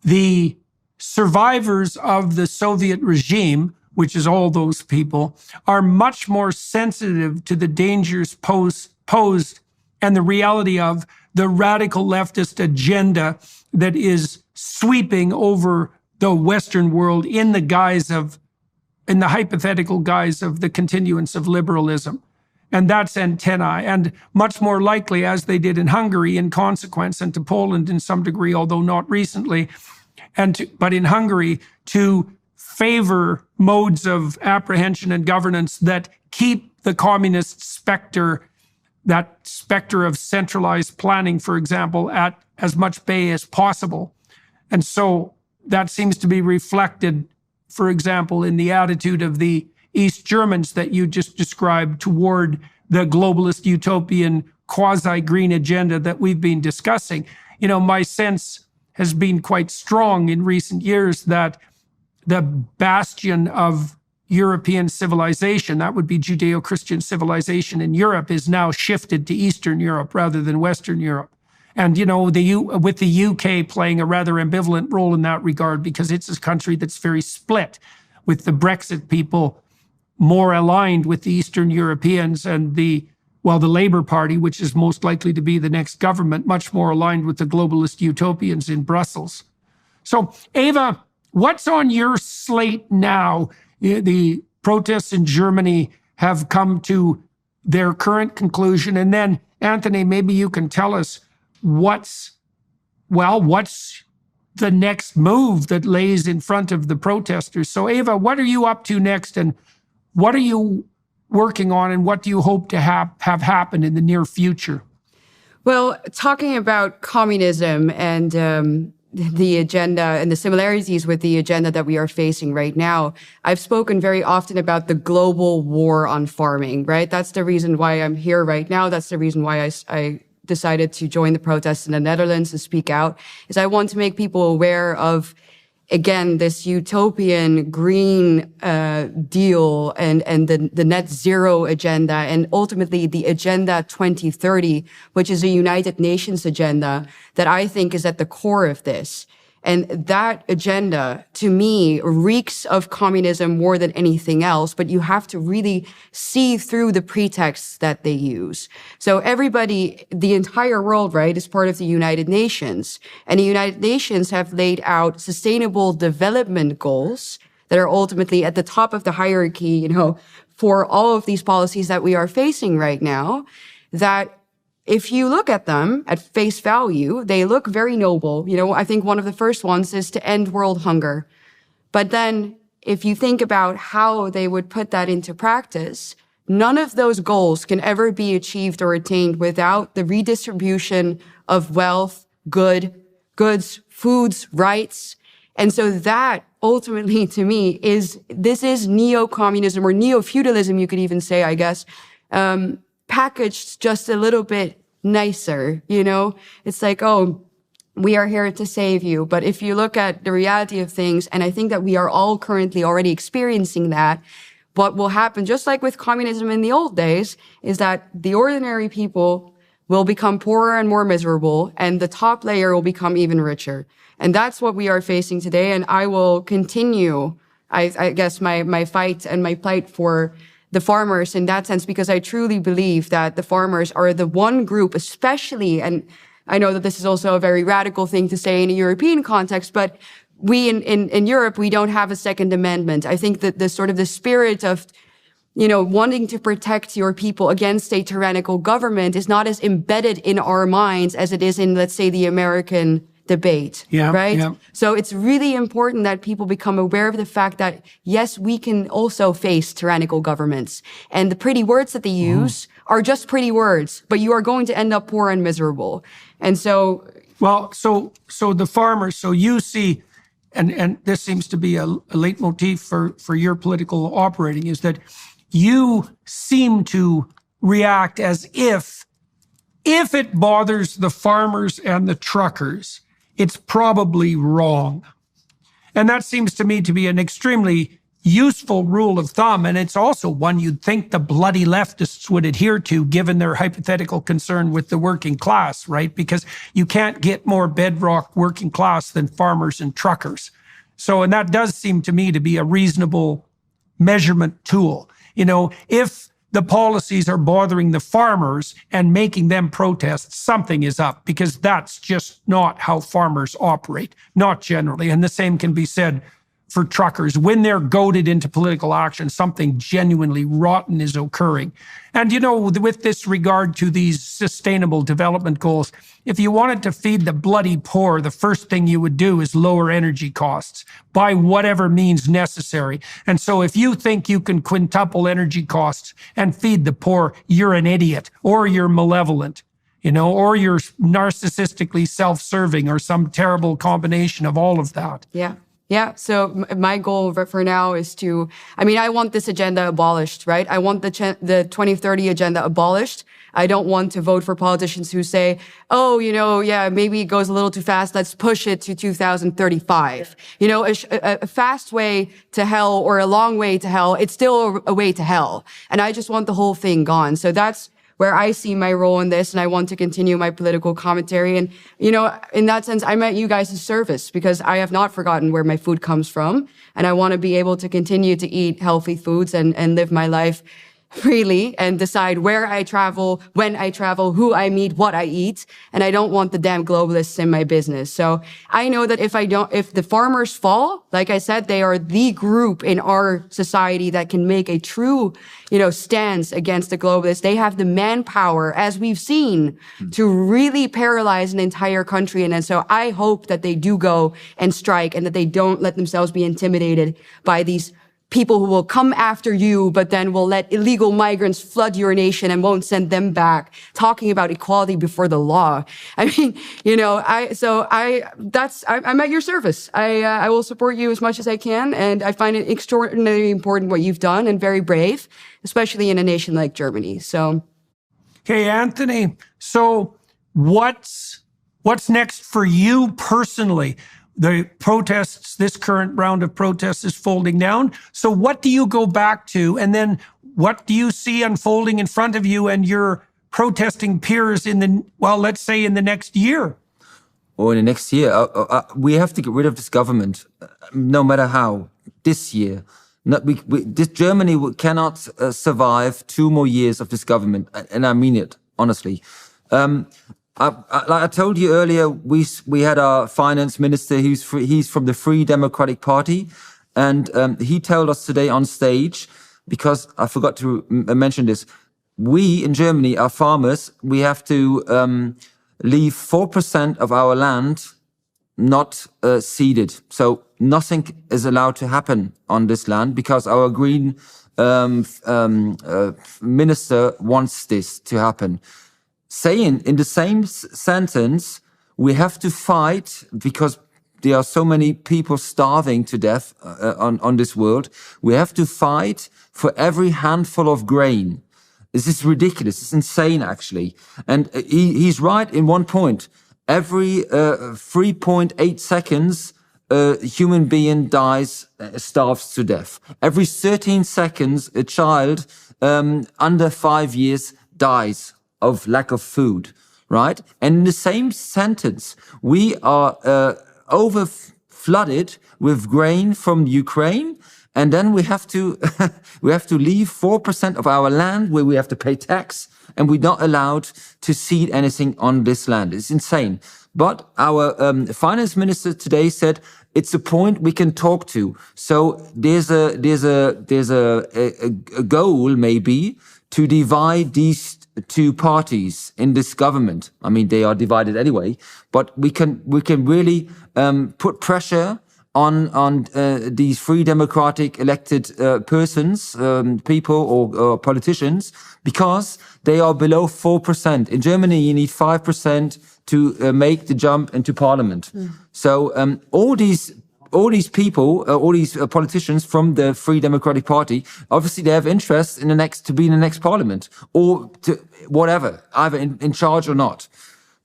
the survivors of the Soviet regime, which is all those people, are much more sensitive to the dangers posed and the reality of the radical leftist agenda that is sweeping over the Western world in the hypothetical guise of the continuance of liberalism. And that's antennae. And much more likely, as they did in Hungary in consequence, and to Poland in some degree, although not recently, but in Hungary, to favor modes of apprehension and governance that keep the communist specter, that specter of centralized planning, for example, at as much bay as possible. And so that seems to be reflected, for example, in the attitude of the East Germans that you just described toward the globalist utopian quasi-green agenda that we've been discussing. My sense has been quite strong in recent years that the bastion of European civilization, that would be Judeo-Christian civilization in Europe, is now shifted to Eastern Europe rather than Western Europe. And, with the UK playing a rather ambivalent role in that regard, because it's a country that's very split, with the Brexit people more aligned with the Eastern Europeans and the Labour Party, which is most likely to be the next government, much more aligned with the globalist utopians in Brussels. So, Eva, what's on your slate now? The protests in Germany have come to their current conclusion. And then, Anthony, maybe you can tell us what's the next move that lays in front of the protesters. So, Eva, what are you up to next, and what are you working on, and what do you hope to have happen in the near future? Well, talking about communism and the agenda and the similarities with the agenda that we are facing right now, I've spoken very often about the global war on farming, right? That's the reason why I'm here right now. That's the reason why I decided to join the protests in the Netherlands and speak out, is I want to make people aware of, again, this utopian green deal and the net zero agenda, and ultimately the Agenda 2030, which is a United Nations agenda that I think is at the core of this. And that agenda, to me, reeks of communism more than anything else, but you have to really see through the pretexts that they use. So everybody, the entire world, right, is part of the United Nations. And the United Nations have laid out sustainable development goals that are ultimately at the top of the hierarchy, for all of these policies that we are facing right now, that if you look at them at face value, they look very noble. I think one of the first ones is to end world hunger. But then if you think about how they would put that into practice, none of those goals can ever be achieved or attained without the redistribution of wealth, goods, foods, rights. And so that ultimately, to me, this is neo-communism, or neo-feudalism, you could even say, I guess, packaged just a little bit nicer, It's like, oh, we are here to save you. But if you look at the reality of things, and I think that we are all currently already experiencing that, what will happen, just like with communism in the old days, is that the ordinary people will become poorer and more miserable, and the top layer will become even richer. And that's what we are facing today. And I will continue, I guess, my fight and my plight for the farmers in that sense, because I truly believe that the farmers are the one group, especially, and I know that this is also a very radical thing to say in a European context, but we in Europe, we don't have a Second Amendment. I think that the sort of the spirit of, wanting to protect your people against a tyrannical government is not as embedded in our minds as it is in, let's say, the American debate, right? Yeah. So it's really important that people become aware of the fact that, yes, we can also face tyrannical governments. And the pretty words that they use are just pretty words, but you are going to end up poor and miserable. And so... Well, so the farmers, so you see, and this seems to be a leitmotif for your political operating, is that you seem to react as if it bothers the farmers and the truckers, it's probably wrong. And that seems to me to be an extremely useful rule of thumb. And it's also one you'd think the bloody leftists would adhere to, given their hypothetical concern with the working class, right? Because you can't get more bedrock working class than farmers and truckers. So, and that does seem to me to be a reasonable measurement tool. If the policies are bothering the farmers and making them protest, something is up, because that's just not how farmers operate, not generally. And the same can be said for truckers. When they're goaded into political action, something genuinely rotten is occurring. And, you know, with this regard to these sustainable development goals, if you wanted to feed the bloody poor, the first thing you would do is lower energy costs by whatever means necessary. And so if you think you can quintuple energy costs and feed the poor, you're an idiot, or you're malevolent, you know, or you're narcissistically self-serving, or some terrible combination of all of that. Yeah. Yeah. So my goal for now is to, I mean, I want this agenda abolished, right? I want the 2030 agenda abolished. I don't want to vote for politicians who say, oh, you know, yeah, maybe it goes a little too fast. Let's push it to 2035. You know, a fast way to hell or a long way to hell, it's still a way to hell. And I just want the whole thing gone. So that's where I see my role in this, and I want to continue my political commentary. And, you know, in that sense, I'm at you guys' service, because I have not forgotten where my food comes from. And I want to be able to continue to eat healthy foods and live my life freely and decide where I travel, when I travel, who I meet, what I eat. And I don't want the damn globalists in my business. So I know that if the farmers fall, like I said, they are the group in our society that can make a true, you know, stance against the globalists. They have the manpower, as we've seen, to really paralyze an entire country. And so I hope that they do go and strike, and that they don't let themselves be intimidated by these people who will come after you, but then will let illegal migrants flood your nation and won't send them back, talking about equality before the law. I mean, you know, I'm at your service. I will support you as much as I can. And I find it extraordinarily important what you've done, and very brave, especially in a nation like Germany. So. Okay, Anthony. So what's next for you personally? The protests, this current round of protests is folding down. So what do you go back to? And then what do you see unfolding in front of you and your protesting peers let's say in the next year? Or in the next year, we have to get rid of this government, no matter how, this year. Germany cannot survive 2 more years of this government, and I mean it, honestly. Like I told you earlier, we had our finance minister. He's from the Free Democratic Party, and he told us today on stage, because I forgot to mention this. We in Germany, our farmers, we have to leave 4% of our land not seeded. So nothing is allowed to happen on this land, because our green minister wants this to happen. Saying in the same sentence, we have to fight, because there are so many people starving to death on this world. We have to fight for every handful of grain. This is ridiculous. It's insane, actually. And he's right in one point. Every 3.8 seconds, a human being starves to death. Every 13 seconds, a child under 5 years dies of lack of food, right? And in the same sentence, we are over-flooded with grain from Ukraine, and then we have to leave 4% of our land where we have to pay tax, and we're not allowed to seed anything on this land. It's insane. But our finance minister today said it's a point we can talk to. So there's a goal maybe to divide these 2 parties in this government. I mean, they are divided anyway, but we can really put pressure on these free democratic elected persons, people or politicians, because they are below 4%. In Germany, you need 5% to make the jump into parliament. So all these people, all these politicians from the Free Democratic Party, obviously they have interest in to be in the next parliament, or to whatever, either in charge or not.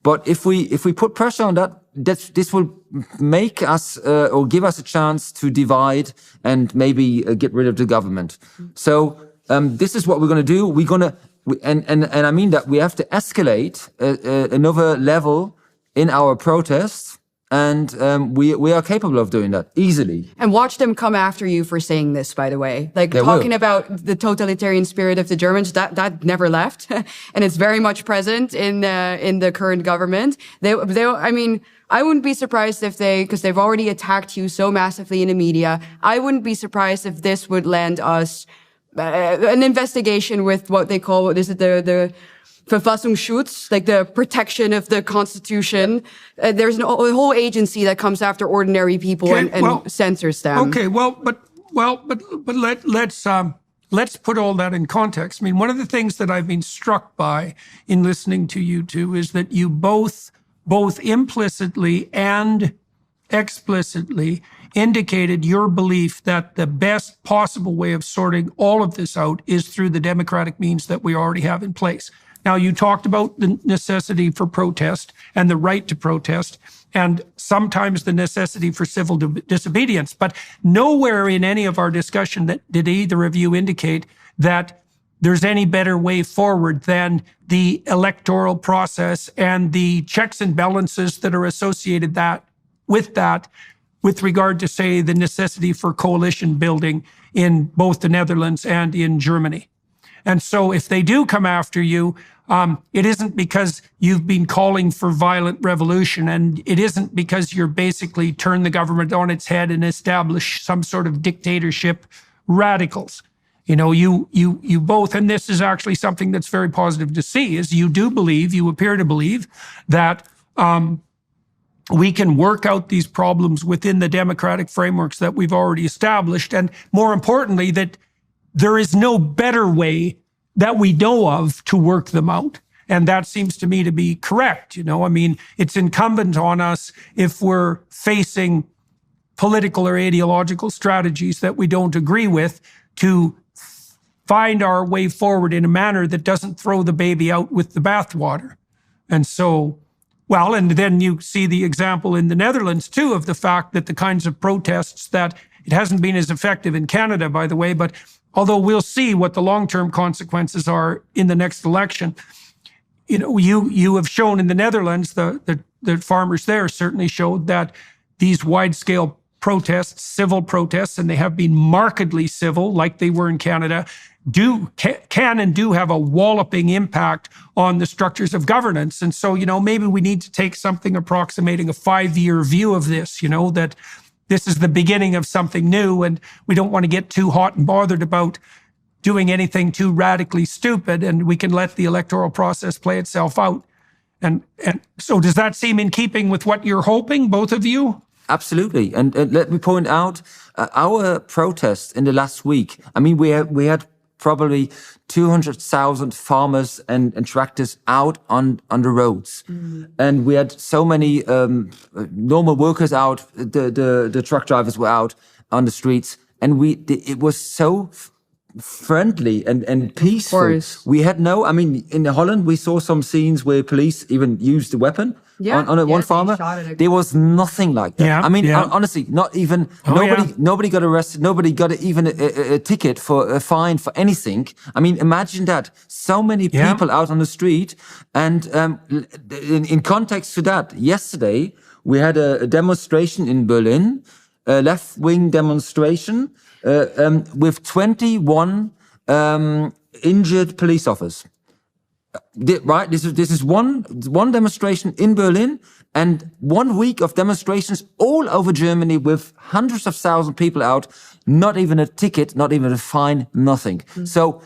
But if we put pressure on that, this will make us or give us a chance to divide and maybe get rid of the government. So this is what we're going to do. And I mean that we have to escalate another level in our protests. And we are capable of doing that easily. And watch them come after you for saying this, by the way. Like They talking will. about the totalitarian spirit of the Germans, that never left. And it's very much present in the current government. I mean, I wouldn't be surprised if because they've already attacked you so massively in the media. I wouldn't be surprised if this would land us an investigation with what they call, what is it, the Verfassungsschutz, like the protection of the Constitution. There's a whole agency that comes after ordinary people and censors them. Okay, but let's put all that in context. I mean, one of the things that I've been struck by in listening to you two is that you both implicitly and explicitly indicated your belief that the best possible way of sorting all of this out is through the democratic means that we already have in place. Now, you talked about the necessity for protest and the right to protest, and sometimes the necessity for civil disobedience. But nowhere in any of our discussion did either of you indicate that there's any better way forward than the electoral process and the checks and balances that are associated with regard to, say, the necessity for coalition building in both the Netherlands and in Germany. And so if they do come after you, it isn't because you've been calling for violent revolution, and it isn't because you're basically turned the government on its head and established some sort of dictatorship radicals. You know, you both, and this is actually something that's very positive to see, is you appear to believe that we can work out these problems within the democratic frameworks that we've already established. And more importantly, that there is no better way that we know of to work them out. And that seems to me to be correct. You know, I mean, it's incumbent on us, if we're facing political or ideological strategies that we don't agree with, to find our way forward in a manner that doesn't throw the baby out with the bathwater. And so, well, and then you see the example in the Netherlands, too, of the fact that the kinds of protests that it hasn't been as effective in Canada, by the way, but although we'll see what the long-term consequences are in the next election. You know, you have shown in the Netherlands, the farmers there certainly showed that these wide-scale protests, civil protests, and they have been markedly civil, like they were in Canada, can and do have a walloping impact on the structures of governance. And so, you know, maybe we need to take something approximating a 5-year view of this, you know, that this is the beginning of something new, and we don't want to get too hot and bothered about doing anything too radically stupid, and we can let the electoral process play itself out. And so does that seem in keeping with what you're hoping, both of you? Absolutely. And let me point out our protest in the last week. I mean, we had probably 200,000 farmers and tractors out on the roads. And we had so many normal workers out, the truck drivers were out on the streets, and it was so friendly and peaceful. We had I mean, in Holland, we saw some scenes where police even used the weapon on one farmer. There was nothing like that. I mean, honestly, not even, nobody got arrested. Nobody got even a ticket for a fine for anything. I mean, imagine that. So many people out on the street. And in context to that, yesterday, we had a demonstration in Berlin, a left-wing demonstration, with 21 injured police officers. Right, this is one demonstration in Berlin, and 1 week of demonstrations all over Germany with hundreds of thousands of people out. Not even a ticket, not even a fine, nothing. So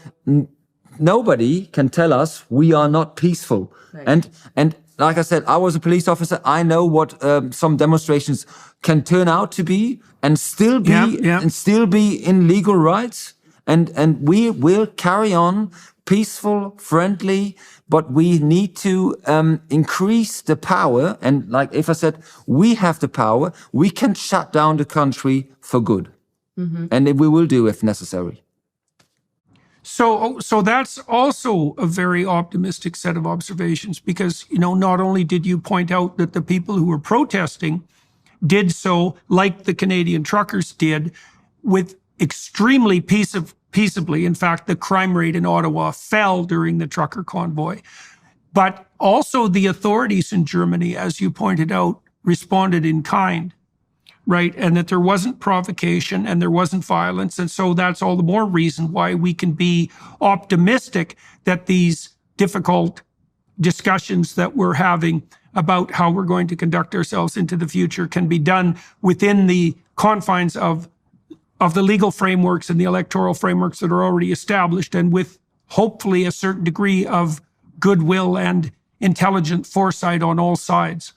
nobody can tell us we are not peaceful. Right. And like I said, I was a police officer. I know what some demonstrations can turn out to be, and still be in legal rights. And we will carry on peaceful, friendly, but we need to increase the power. And like if I said, we have the power, we can shut down the country for good. And we will do if necessary. So that's also a very optimistic set of observations, because, you know, not only did you point out that the people who were protesting did so, like the Canadian truckers did, with extremely peaceably. In fact, the crime rate in Ottawa fell during the trucker convoy. But also the authorities in Germany, as you pointed out, responded in kind, right? And that there wasn't provocation and there wasn't violence. And so that's all the more reason why we can be optimistic that these difficult discussions that we're having about how we're going to conduct ourselves into the future can be done within the confines of the legal frameworks and the electoral frameworks that are already established, and with hopefully a certain degree of goodwill and intelligent foresight on all sides.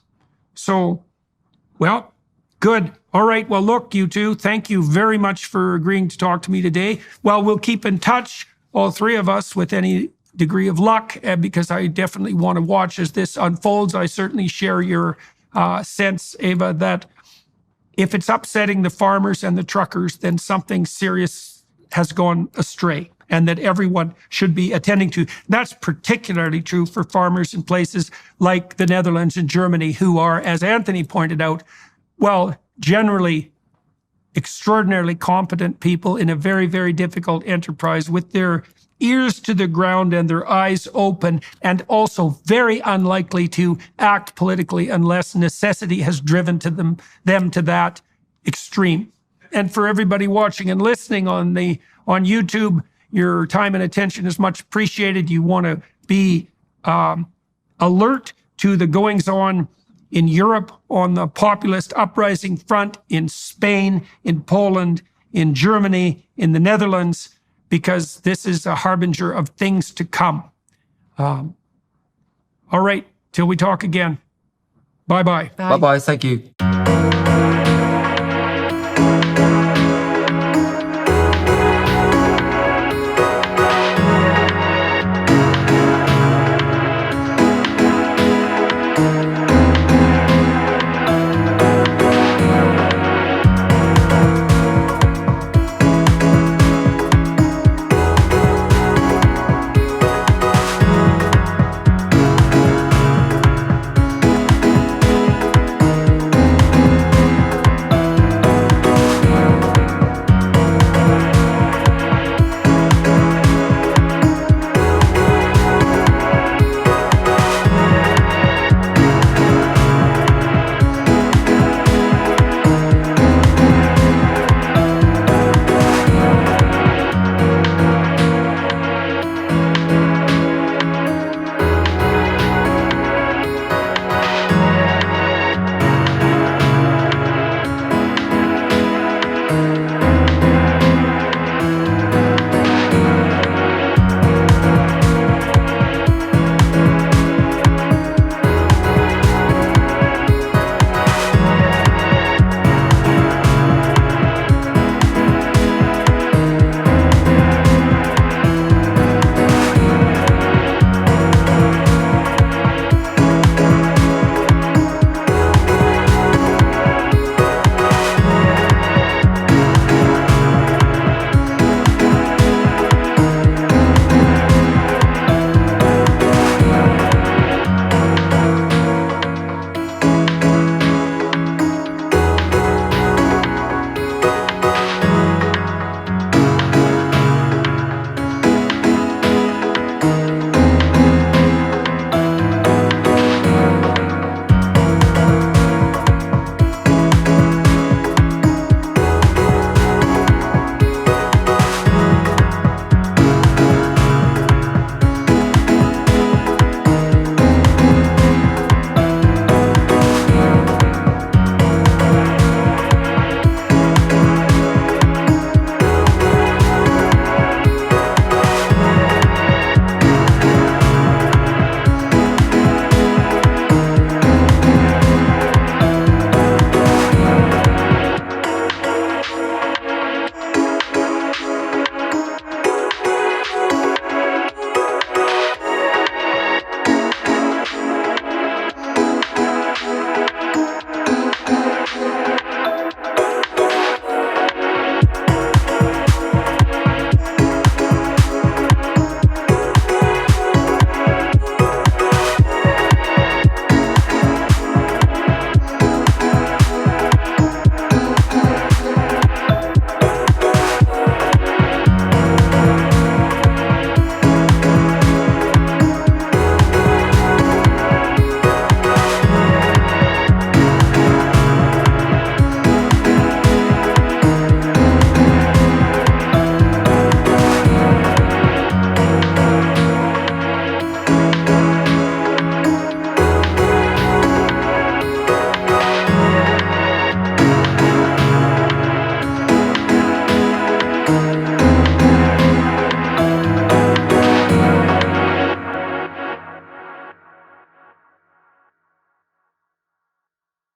So, well, good. All right. Well, look, you two, thank you very much for agreeing to talk to me today. Well, we'll keep in touch, all three of us, with any degree of luck, because I definitely want to watch as this unfolds. I certainly share your sense, Eva, that if it's upsetting the farmers and the truckers, then something serious has gone astray, and that everyone should be attending to. That's particularly true for farmers in places like the Netherlands and Germany, who are, as Anthony pointed out, well, generally extraordinarily competent people in a very, very difficult enterprise, with their ears to the ground and their eyes open, and also very unlikely to act politically unless necessity has driven them to that extreme. And for everybody watching and listening on YouTube, your time and attention is much appreciated. You want to be alert to the goings-on in Europe on the populist uprising front, in Spain, in Poland, in Germany, in the Netherlands, because this is a harbinger of things to come. All right, till we talk again. Bye-bye. Bye-bye. Thank you.